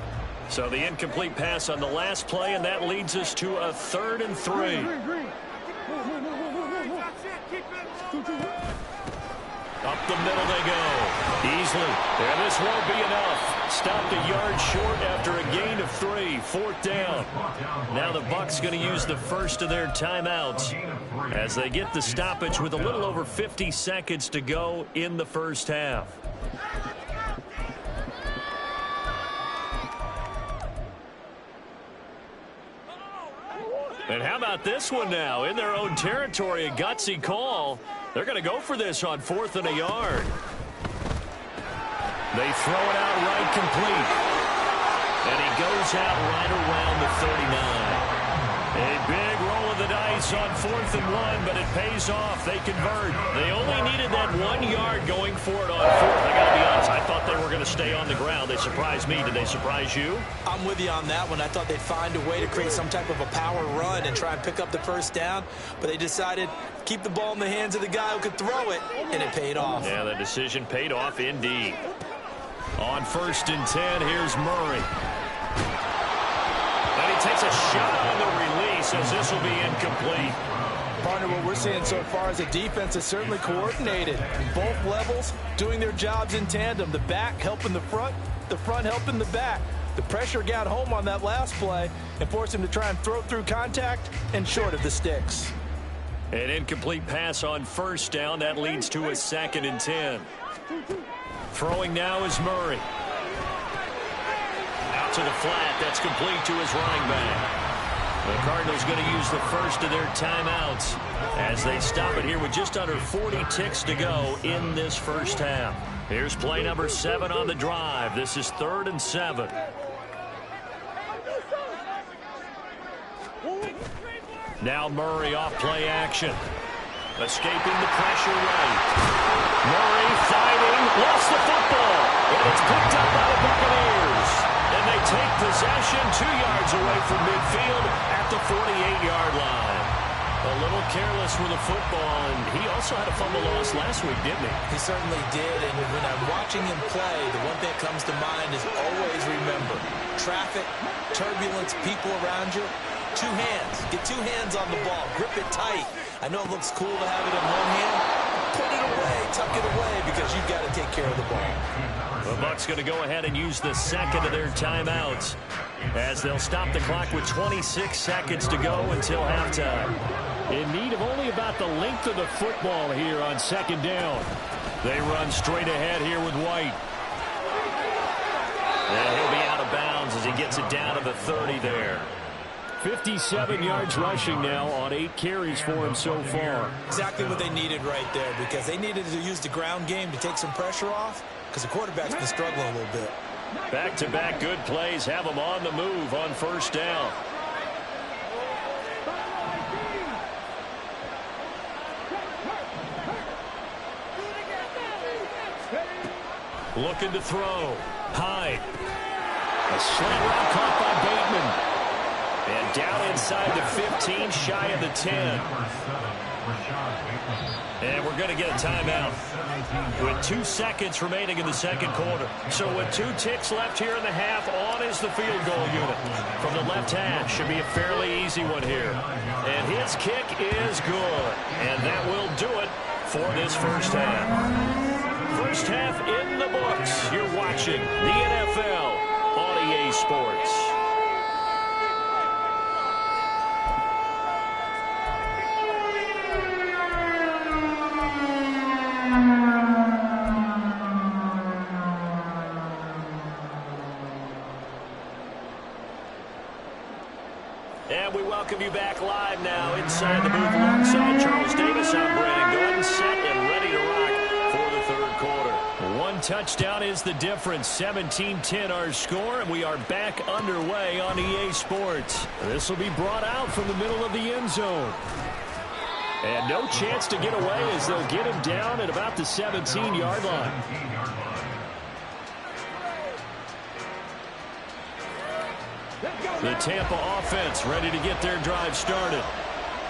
So the incomplete pass on the last play, and that leads us to a 3rd and 3. Up the middle they go. Easily. And this won't be enough. Stopped a yard short after a gain of 3. 4th down. Now the Bucs going to use the first of their timeouts as they get the stoppage with a little over 50 seconds to go in the first half. And how about this one now? In their own territory, a gutsy call. They're going to go for this on 4th and a yard. They throw it out right complete. And he goes out right around the 39. A big roll of the dice on 4th and 1, but it pays off. They convert. They only needed that 1 yard going for it on 4th. I got to be honest, I thought they were going to stay on the ground. They surprised me. Did they surprise you? I'm with you on that one. I thought they'd find a way to create some type of a power run and try and pick up the first down, but they decided keep the ball in the hands of the guy who could throw it, and it paid off. Yeah, the decision paid off indeed. On 1st and 10, here's Murray. And he takes a shot on the release as this will be incomplete. Partner, what we're seeing so far is the defense is certainly coordinated. Both levels doing their jobs in tandem. The back helping the front helping the back. The pressure got home on that last play and forced him to try and throw through contact and short of the sticks. An incomplete pass on first down. That leads to a 2nd and 10. Throwing now is Murray. Out to the flat. That's complete to his running back. The Cardinals going to use the first of their timeouts as they stop it here with just under 40 ticks to go in this first half. Here's play number 7 on the drive. This is 3rd and 7. Now Murray off play action. Escaping the pressure right. Murray fighting. Lost the football. And it's picked up by the Buccaneers. And they take possession 2 yards away from midfield at the 48-yard line. A little careless with the football, and he also had a fumble loss last week, didn't he? He certainly did, and when I'm watching him play, the one thing that comes to mind is always remember, traffic, turbulence, people around you, 2 hands. Get 2 hands on the ball. Grip it tight. I know it looks cool to have it in one hand. Put it away, tuck it away, because you've got to take care of the ball. The Bucs going to go ahead and use the second of their timeouts as they'll stop the clock with 26 seconds to go until halftime. In need of only about the length of the football here on 2nd down. They run straight ahead here with White. And he'll be out of bounds as he gets it down to the 30 there. 57 yards rushing now on 8 carries for him so far. Exactly what they needed right there, because they needed to use the ground game to take some pressure off, because the quarterback's been struggling a little bit. Back-to-back good plays have them on the move on first down. Looking to throw. Hyde. A slant route caught by Bateman. And down inside the 15, shy of the 10. And we're going to get a timeout with 2 seconds remaining in the second quarter. So with 2 ticks left here in the half, on is the field goal unit. From the left hash, should be a fairly easy one here. And his kick is good. And that will do it for this first half. First half in the books. You're watching the NFL on EA Sports. And we welcome you back live now inside the booth alongside Charles Davis. I'm Brandon Gordon, set and ready to rock for the third quarter. 1 touchdown is the difference. 17-10 our score, and we are back underway on EA Sports. This will be brought out from the middle of the end zone. And no chance to get away as they'll get him down at about the 17-yard line. The Tampa offense ready to get their drive started.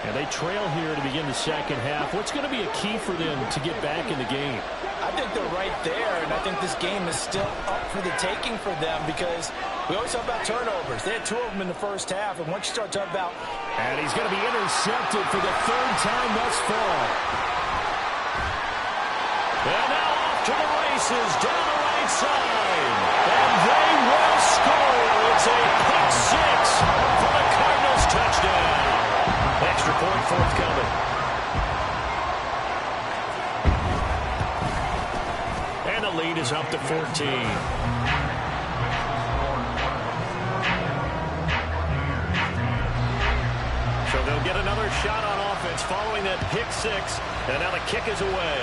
And they trail here to begin the second half. What's going to be a key for them to get back in the game? I think they're right there, and I think this game is still up for the taking for them because we always talk about turnovers. They had 2 of them in the first half, and once you start talking about... And he's going to be intercepted for the 3rd time thus far. And now off to the races down the right side. And they will score. It's a pick 6 for the Cardinals touchdown. Extra point forthcoming. And the lead is up to 14. So they'll get another shot on offense following that pick 6. And now the kick is away.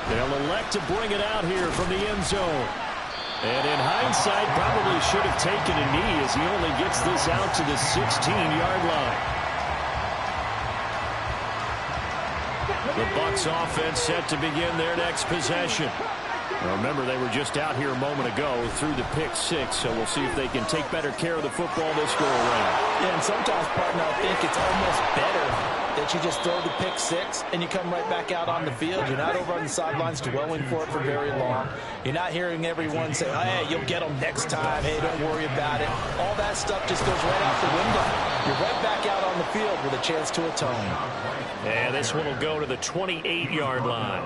They'll elect to bring it out here from the end zone. And in hindsight, probably should have taken a knee as he only gets this out to the 16-yard line. The Bucs offense set to begin their next possession. Now remember, they were just out here a moment ago through the pick 6, so we'll see if they can take better care of the football this go around. Yeah, and sometimes, partner, I think it's almost better that that you just throw the pick six and you come right back out on the field. You're not over on the sidelines dwelling for it for very long. You're not hearing everyone say, oh, hey, you'll get them next time. Hey, don't worry about it. All that stuff just goes right out the window. You're right back out on the field with a chance to atone. And this one will go to the 28-yard line.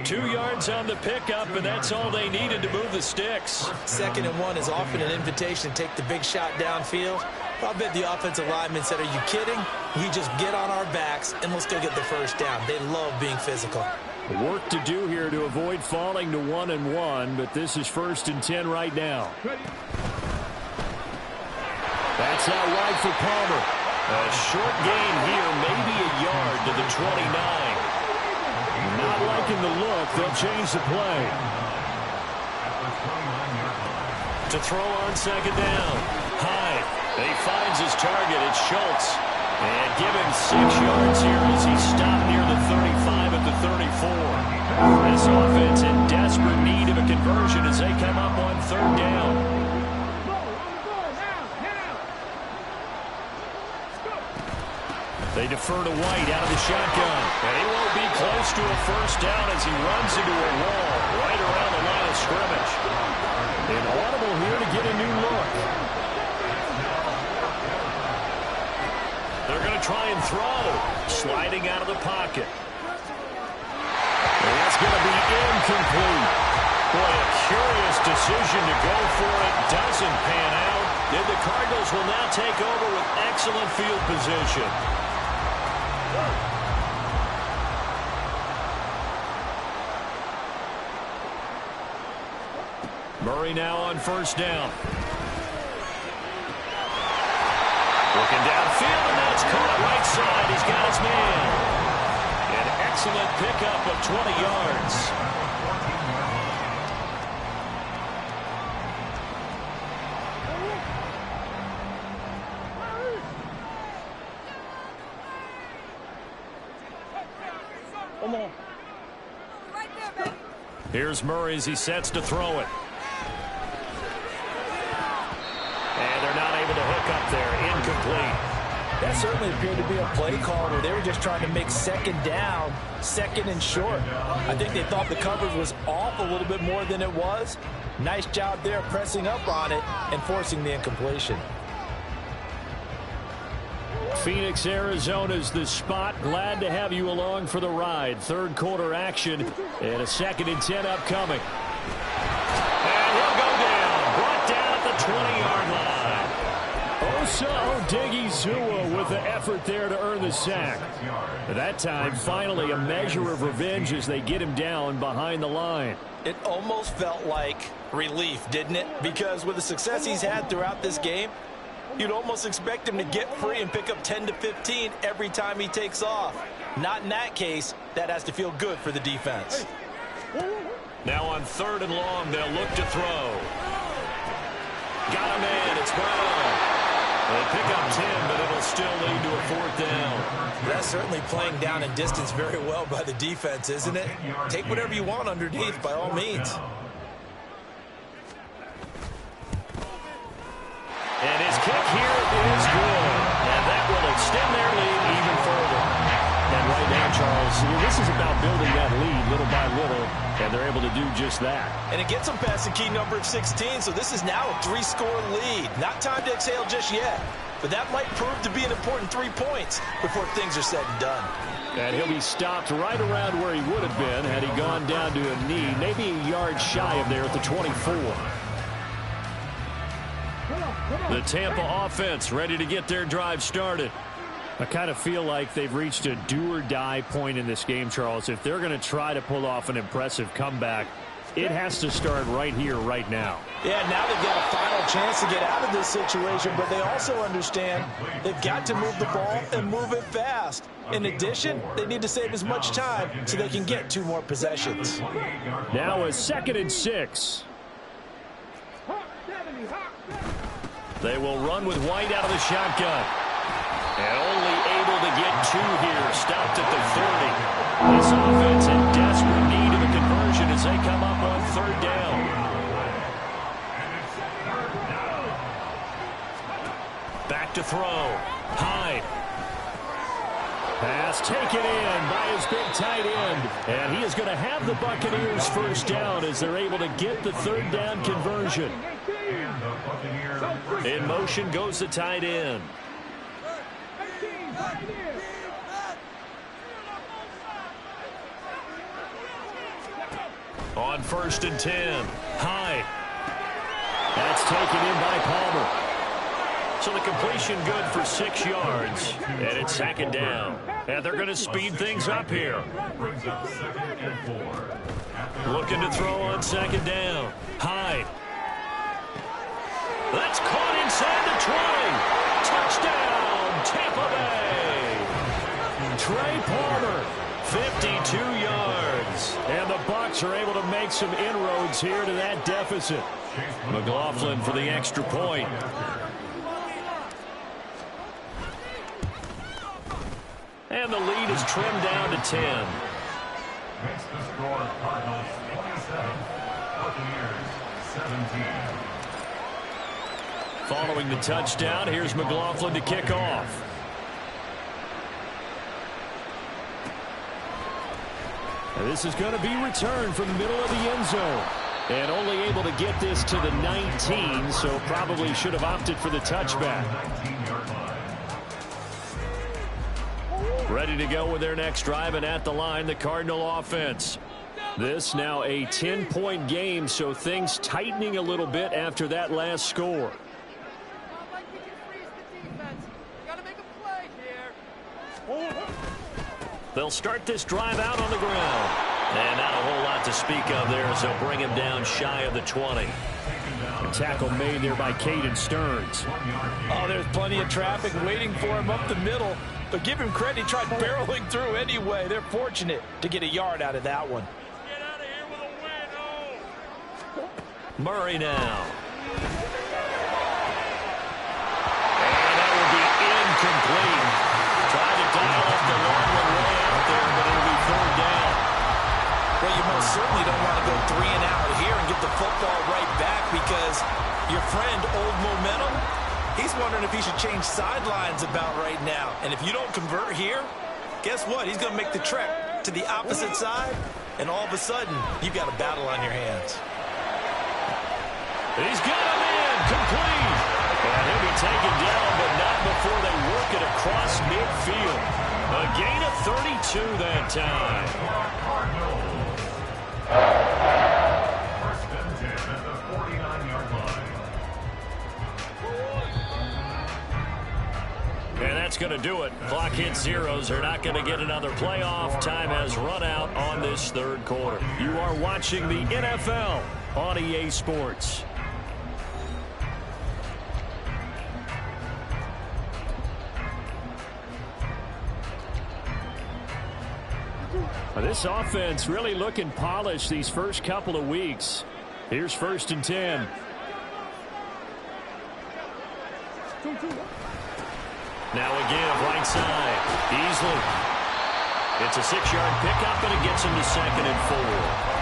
2 yards on the pickup, and that's all they needed to move the sticks. 2nd and 1 is often an invitation to take the big shot downfield. I bet the offensive lineman said, are you kidding? We just get on our backs, and let's go get the first down. They love being physical. Work to do here to avoid falling to 1-1, but this is 1st and 10 right now. That's out wide for Palmer. A short gain here, maybe a yard to the 29. Not liking the look. They'll change the play. To throw on 2nd down. Hyde. He finds his target. It's Schultz. And give him 6 yards here as he stopped near the 35 at the 34. This offense in desperate need of a conversion as they come up on 3rd down. They defer to White out of the shotgun. And he won't be close to a first down as he runs into a wall right around the line of scrimmage. An audible here to get a new look. They're going to try and throw. Sliding out of the pocket. And that's going to be incomplete. Boy, a curious decision to go for it. Doesn't pan out. And the Cardinals will now take over with excellent field position. Murray now on 1st down. Looking downfield, and that's caught right side. He's got his man. An excellent pickup of 20 yards. Come on. Here's Murray as he sets to throw it. And they're not able to hook up there. Incomplete. That certainly appeared to be a play call where they were just trying to make 2nd down, 2nd and short. I think they thought the coverage was off a little bit more than it was. Nice job there pressing up on it and forcing the incompletion. Phoenix, Arizona's the spot. Glad to have you along for the ride. 3rd quarter action and a 2nd and 10 upcoming. And he'll go down. Brought down at the 20-yard line. Osa Odighizuwa with the effort there to earn the sack. At that time, finally a measure of revenge as they get him down behind the line. It almost felt like relief, didn't it? Because with the success he's had throughout this game, you'd almost expect him to get free and pick up 10 to 15 every time he takes off. Not in that case. That has to feel good for the defense. Now on 3rd and long, they'll look to throw. Got a man. It's Brown. They pick up 10, but it'll still lead to a 4th down. That's certainly playing down and distance very well by the defense, isn't it? Take whatever you want underneath by all means. And his kick here is good. And that will extend their lead even further. And right now, Charles, this is about building that lead little by little, and they're able to do just that. And it gets them past the key number of 16, so this is now a 3-score lead. Not time to exhale just yet, but that might prove to be an important 3 points before things are said and done. And he'll be stopped right around where he would have been had he gone down to a knee, maybe a yard shy of there at the 24. The Tampa offense ready to get their drive started. I kind of feel like they've reached a do-or-die point in this game, Charles. If they're going to try to pull off an impressive comeback, it has to start right here, right now. Yeah, now they've got a final chance to get out of this situation, but they also understand they've got to move the ball and move it fast. In addition, they need to save as much time so they can get 2 more possessions. Now a 2nd and 6. They will run with White out of the shotgun. And only able to get 2 here. Stopped at the 30. This offense in desperate need of a conversion as they come up on 3rd down. Back to throw. Hyde. Pass taken in by his big tight end. And he is going to have the Buccaneers first down as they're able to get the third down conversion. In motion goes the tight end. On 1st and 10, Hyde. That's taken in by Palmer. So the completion good for 6 yards, and it's 2nd down. And they're going to speed things up here. Looking to throw on 2nd down. Hyde. That's caught inside the 20. Touchdown, Tampa Bay. Trey Palmer, 52 yards. And the Bucs are able to make some inroads here to that deficit. McLaughlin for the extra point. And the lead is trimmed down to 10. Makes the score Cardinals 27, Buccaneers 17. Following the touchdown, here's McLaughlin to kick off. And this is going to be returned from the middle of the end zone. And only able to get this to the 19, so probably should have opted for the touchback. Ready to go with their next drive, and at the line, the Cardinal offense. This now a 10-point game, so things tightening a little bit after that last score. They'll start this drive out on the ground. And not a whole lot to speak of there, so bring him down shy of the 20. A tackle made there by Caden Stearns. Oh, there's plenty of traffic waiting for him up the middle. But give him credit, he tried barreling through anyway. They're fortunate to get a yard out of that one. Get out of here with a win, oh. Murray now. And that will be incomplete. Tried to dial up the long one way out there, but it'll be 3rd down. Well, you most certainly don't want to go 3 and out here and get the football right back because your friend, Old Momentum, he's wondering if he should change sidelines about right now. And if you don't convert here, guess what? He's going to make the trek to the opposite side, and all of a sudden, you've got a battle on your hands. He's got him in, complete. And he'll be taken down, but not before they work it across midfield. A gain of 32 that time. First and 10 at the 49-yard line. And that's going to do it. Clock hits zeros. They're not going to get another playoff. Time has run out on this 3rd quarter. You are watching the NFL on EA Sports. This offense really looking polished these first couple of weeks. Here's 1st and 10. Now again, right side. Easily. It's a 6-yard pickup, and it gets him to 2nd and 4.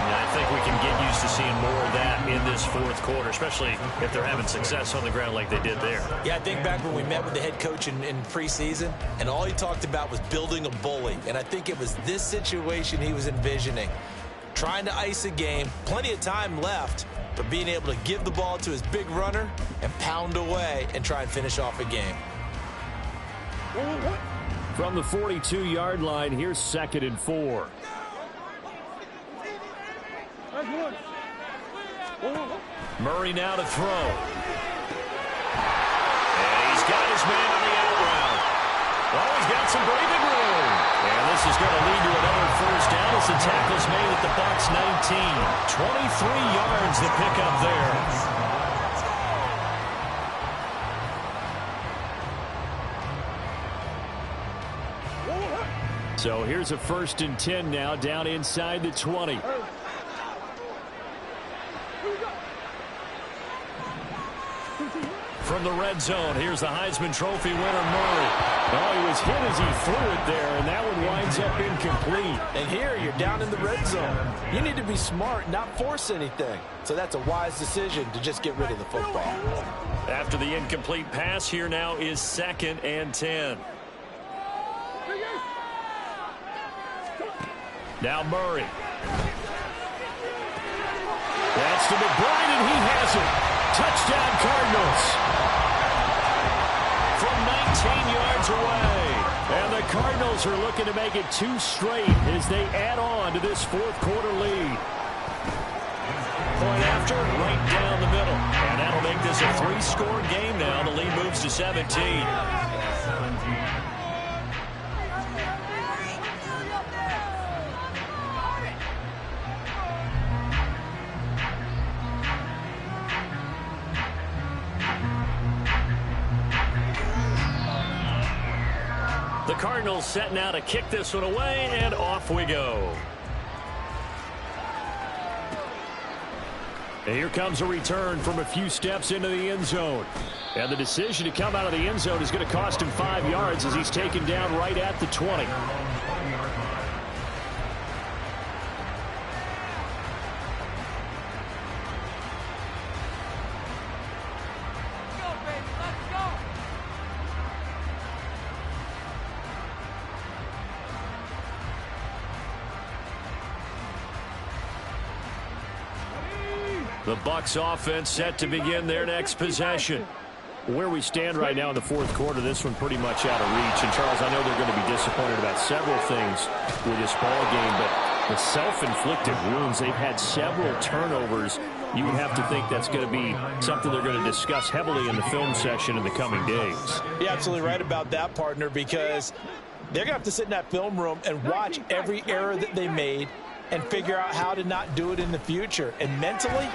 And I think we can get used to seeing more of that in this 4th quarter, especially if they're having success on the ground like they did there. Yeah, I think back when we met with the head coach in preseason, and all he talked about was building a bully. And I think it was this situation he was envisioning. Trying to ice a game, plenty of time left, but being able to give the ball to his big runner and pound away and try and finish off a game. From the 42-yard line, here's 2nd and 4. Murray now to throw. And he's got his man on the out route. Oh, he's got some breathing room. And this is going to lead to another 1st down as the tackle's made at the Bucs 19. 23 yards the pickup there. So here's a 1st and 10 now, down inside the 20. From the red zone, here's the Heisman Trophy winner, Murray. Oh, he was hit as he threw it there, and that one winds up incomplete. And here, you're down in the red zone. You need to be smart, not force anything. So that's a wise decision to just get rid of the football. After the incomplete pass, here now is 2nd and 10. Now Murray. That's to McBride, and he has it. Touchdown, Cardinals. From 19 yards away. And the Cardinals are looking to make it 2 straight as they add on to this fourth-quarter lead. Point after, right down the middle. And that'll make this a 3-score game now. The lead moves to 17. The Cardinals set now to kick this one away, and off we go. And here comes a return from a few steps into the end zone. And the decision to come out of the end zone is going to cost him 5 yards as he's taken down right at the 20. The Bucs offense set to begin their next possession. Where we stand right now in the fourth quarter, this one pretty much out of reach. And, Charles, I know they're going to be disappointed about several things with this ball game, but the self-inflicted wounds, they've had several turnovers. You would have to think that's going to be something they're going to discuss heavily in the film session in the coming days. You're absolutely right about that, partner, because they're going to have to sit in that film room and watch every error that they made and figure out how to not do it in the future. And mentally,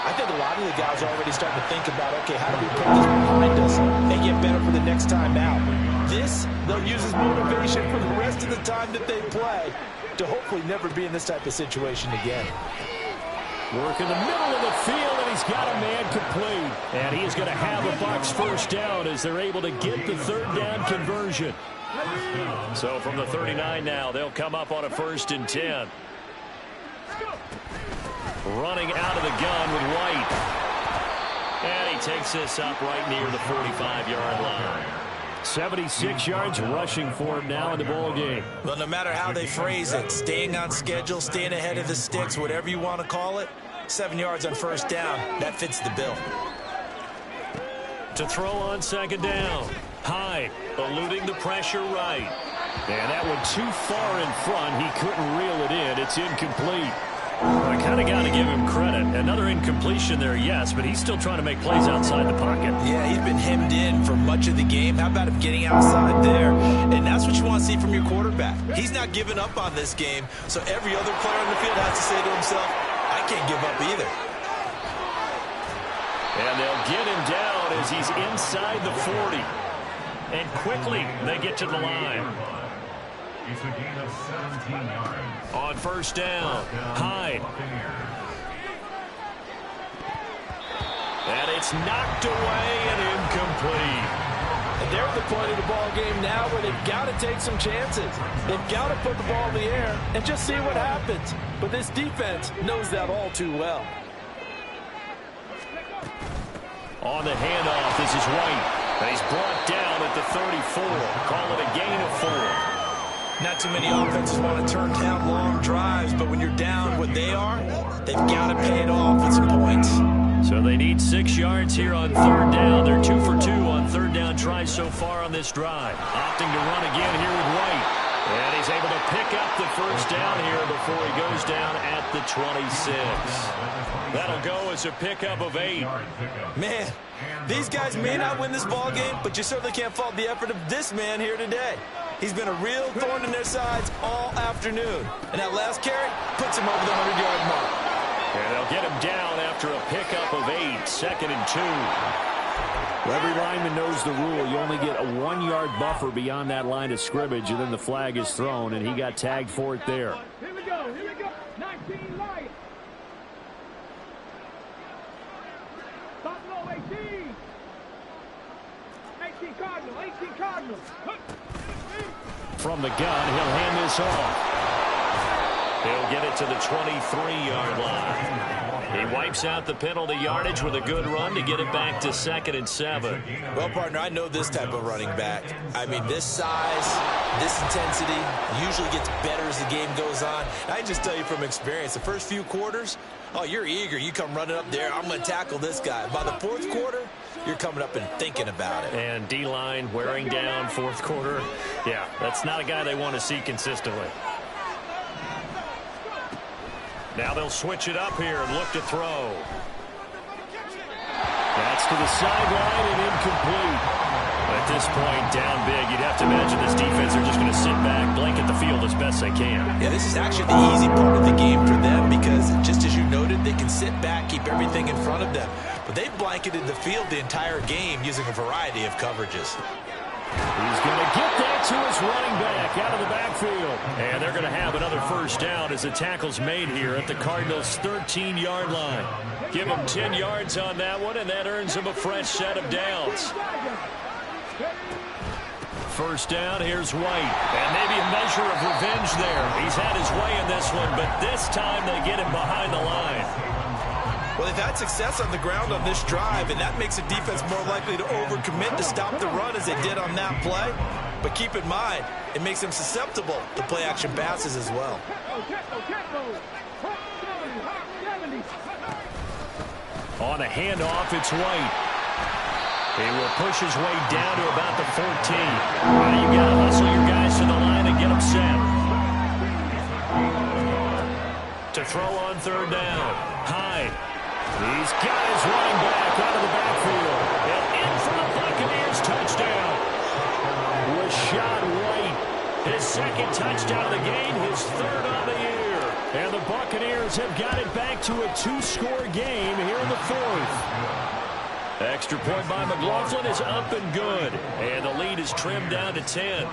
I think a lot of the guys are already starting to think about, okay, how do we put this behind us and get better for the next time out? This, they'll use as motivation for the rest of the time that they play to hopefully never be in this type of situation again. Work in the middle of the field, and he's got a man complete. And he is going to have a Bucs first down as they're able to get the third down conversion. So from the 39 now, they'll come up on a 1st and 10. Running out of the gun with White. And he takes this up right near the 45-yard line. 76 yards rushing for him now in the ball game. Well, no matter how they phrase it, staying on schedule, staying ahead of the sticks, whatever you want to call it, 7 yards on first down, that fits the bill. To throw on 2nd down. Hyde eluding the pressure right. And that one too far in front. He couldn't reel it in. It's incomplete. I kind of got to give him credit. Another incompletion there, yes, but he's still trying to make plays outside the pocket. Yeah, he's been hemmed in for much of the game. How about him getting outside there? And that's what you want to see from your quarterback. He's not giving up on this game, so every other player on the field has to say to himself, I can't give up either. And they'll get him down as he's inside the 40. And quickly they get to the line. It's a gain of 17 yards. On 1st down, Hyde. And it's knocked away and incomplete. And they're at the point of the ball game now where they've got to take some chances. They've got to put the ball in the air and just see what happens. But this defense knows that all too well. On the handoff, this is White. And he's brought down at the 34. Call it a gain of 4. Not too many offenses want to turn down long drives, but when you're down what they are, they've got to pay it off with some points. So they need 6 yards here on 3rd down. They're 2 for 2 on 3rd down tries so far on this drive. Opting to run again here with White. And he's able to pick up the first down here before he goes down at the 26. That'll go as a pickup of 8. Man, these guys may not win this ball game, but you certainly can't fault the effort of this man here today. He's been a real thorn in their sides all afternoon. And that last carry puts him over the 100-yard mark. And they'll get him down after a pickup of 8, 2nd and 2. Well, every lineman knows the rule. You only get a 1-yard buffer beyond that line of scrimmage, and then the flag is thrown, and he got tagged for it there. Here we go, 19 Lions. Buffalo 18. 18 Cardinals. From the gun, he'll hand this off. He'll get it to the 23-yard line. He wipes out the penalty yardage with a good run to get it back to 2nd and 7. Well, partner, I know this type of running back. I mean, this size, This intensity usually gets better as the game goes on. I just tell you from experience, the first few quarters, oh, you're eager. You come running up there, I'm going to tackle this guy. By the fourth quarter, you're coming up and thinking about it. And D-line wearing down fourth quarter. Yeah, that's not a guy they want to see consistently. Now they'll switch it up here and look to throw. That's to the sideline and incomplete. At this point, down big, you'd have to imagine this defense are just going to sit back, blanket the field as best they can. Yeah, this is actually the easy part of the game for them because, just as you noted, they can sit back, keep everything in front of them. But they've blanketed the field the entire game using a variety of coverages. He's going to get that to his running back out of the backfield. And they're going to have another first down as the tackle's made here at the Cardinals' 13-yard line. Give them 10 yards on that one, and that earns them a fresh set of downs. First down, here's White. And maybe a measure of revenge there. He's had his way in this one, but this time they get him behind the line. Well, they've had success on the ground on this drive, and that makes the defense more likely to overcommit to stop the run as they did on that play. But keep in mind, it makes them susceptible to play-action passes as well. On a handoff, it's White. He will push his way down to about the 14. Now you got to hustle your guys to the line and get them set. To throw on third down. Hyde. He's got his running back out of the backfield. And in for the Buccaneers touchdown. Rachaad White. His second touchdown of the game, his third on the year. And the Buccaneers have got it back to a two-score game here in the fourth. Extra point by McLaughlin is up and good. And the lead is trimmed down to 10.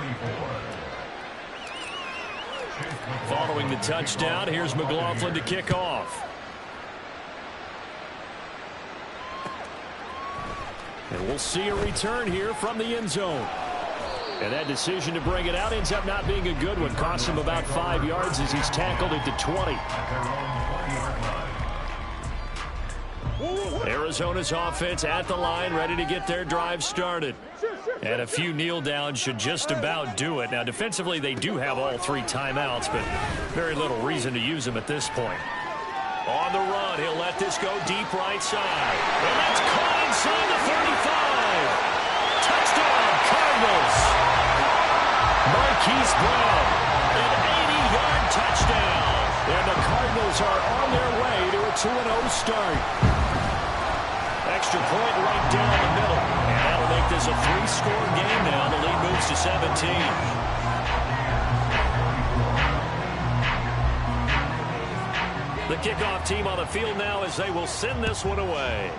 Following the touchdown, here's McLaughlin to kick off. And we'll see a return here from the end zone. And that decision to bring it out ends up not being a good one. Costs him about 5 yards as he's tackled at the 20. Arizona's offense at the line, ready to get their drive started. And a few kneel downs should just about do it. Now, defensively, they do have all three timeouts, but very little reason to use them at this point. On the run, he'll let this go deep right side. And that's caught inside the 35. Touchdown, Cardinals. Marquise Brown, an 80-yard touchdown. And the Cardinals are on their way to a 2-0 start. Extra point right down the middle. And that'll make this a three-score game now. The lead moves to 17. The kickoff team on the field now as they will send this one away.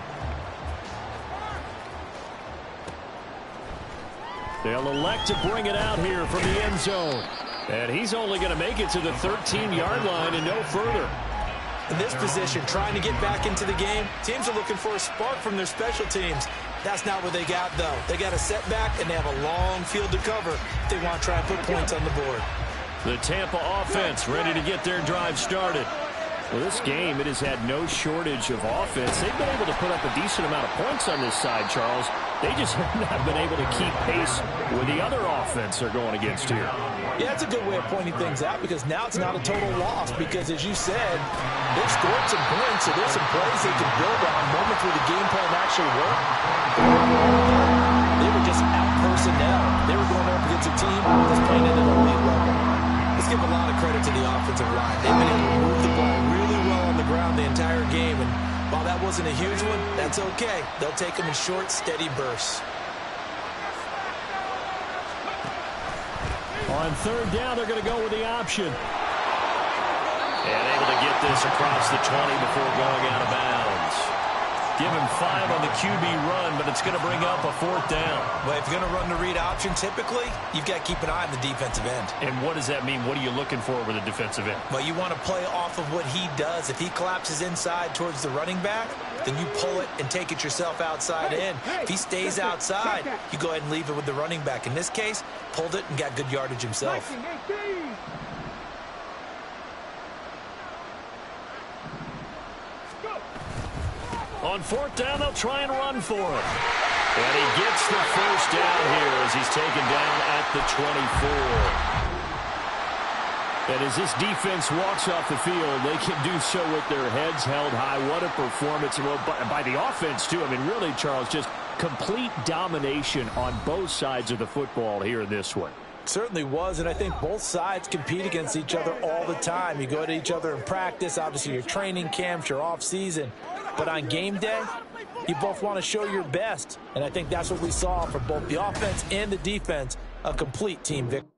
They'll elect to bring it out here from the end zone. And he's only going to make it to the 13-yard line and no further. In this position, trying to get back into the game, teams are looking for a spark from their special teams. That's not what they got, though. They got a setback, and they have a long field to cover if they want to try and put points on the board. The Tampa offense ready to get their drive started. Well, this game, it has had no shortage of offense. They've been able to put up a decent amount of points on this side, Charles. They just have not been able to keep pace with the other offense they're going against here. Yeah, it's a good way of pointing things out because now it's not a total loss because, as you said, they've scored some points, so there's some plays they can build on, moments where the game plan actually worked. They were just out personnel. They were going up against a team that's playing at an elite level. Let's give a lot of credit to the offensive line. They've been able to move the ball really well on the ground the entire game, and while that wasn't a huge one, that's okay. They'll take them in short, steady bursts. On third down, they're going to go with the option. And able to get this across the 20 before going out of bounds. Give him 5 on the QB run, but it's going to bring up a fourth down. Well, if you're going to run the read option, typically, you've got to keep an eye on the defensive end. And what does that mean? What are you looking for with a defensive end? Well, you want to play off of what he does. If he collapses inside towards the running back, then you pull it and take it yourself outside in. If he stays outside, you go ahead and leave it with the running back. In this case, pulled it and got good yardage himself. On fourth down, they'll try and run for it. And he gets the first down here as he's taken down at the 24. And as this defense walks off the field, they can do so with their heads held high. What a performance. Well, by the offense, too. I mean, really, Charles, just complete domination on both sides of the football here in this one. Certainly was, and I think both sides compete against each other all the time. You go to each other in practice, obviously your training camps, your off-season. But on game day, you both want to show your best. And I think that's what we saw for both the offense and the defense, a complete team victory.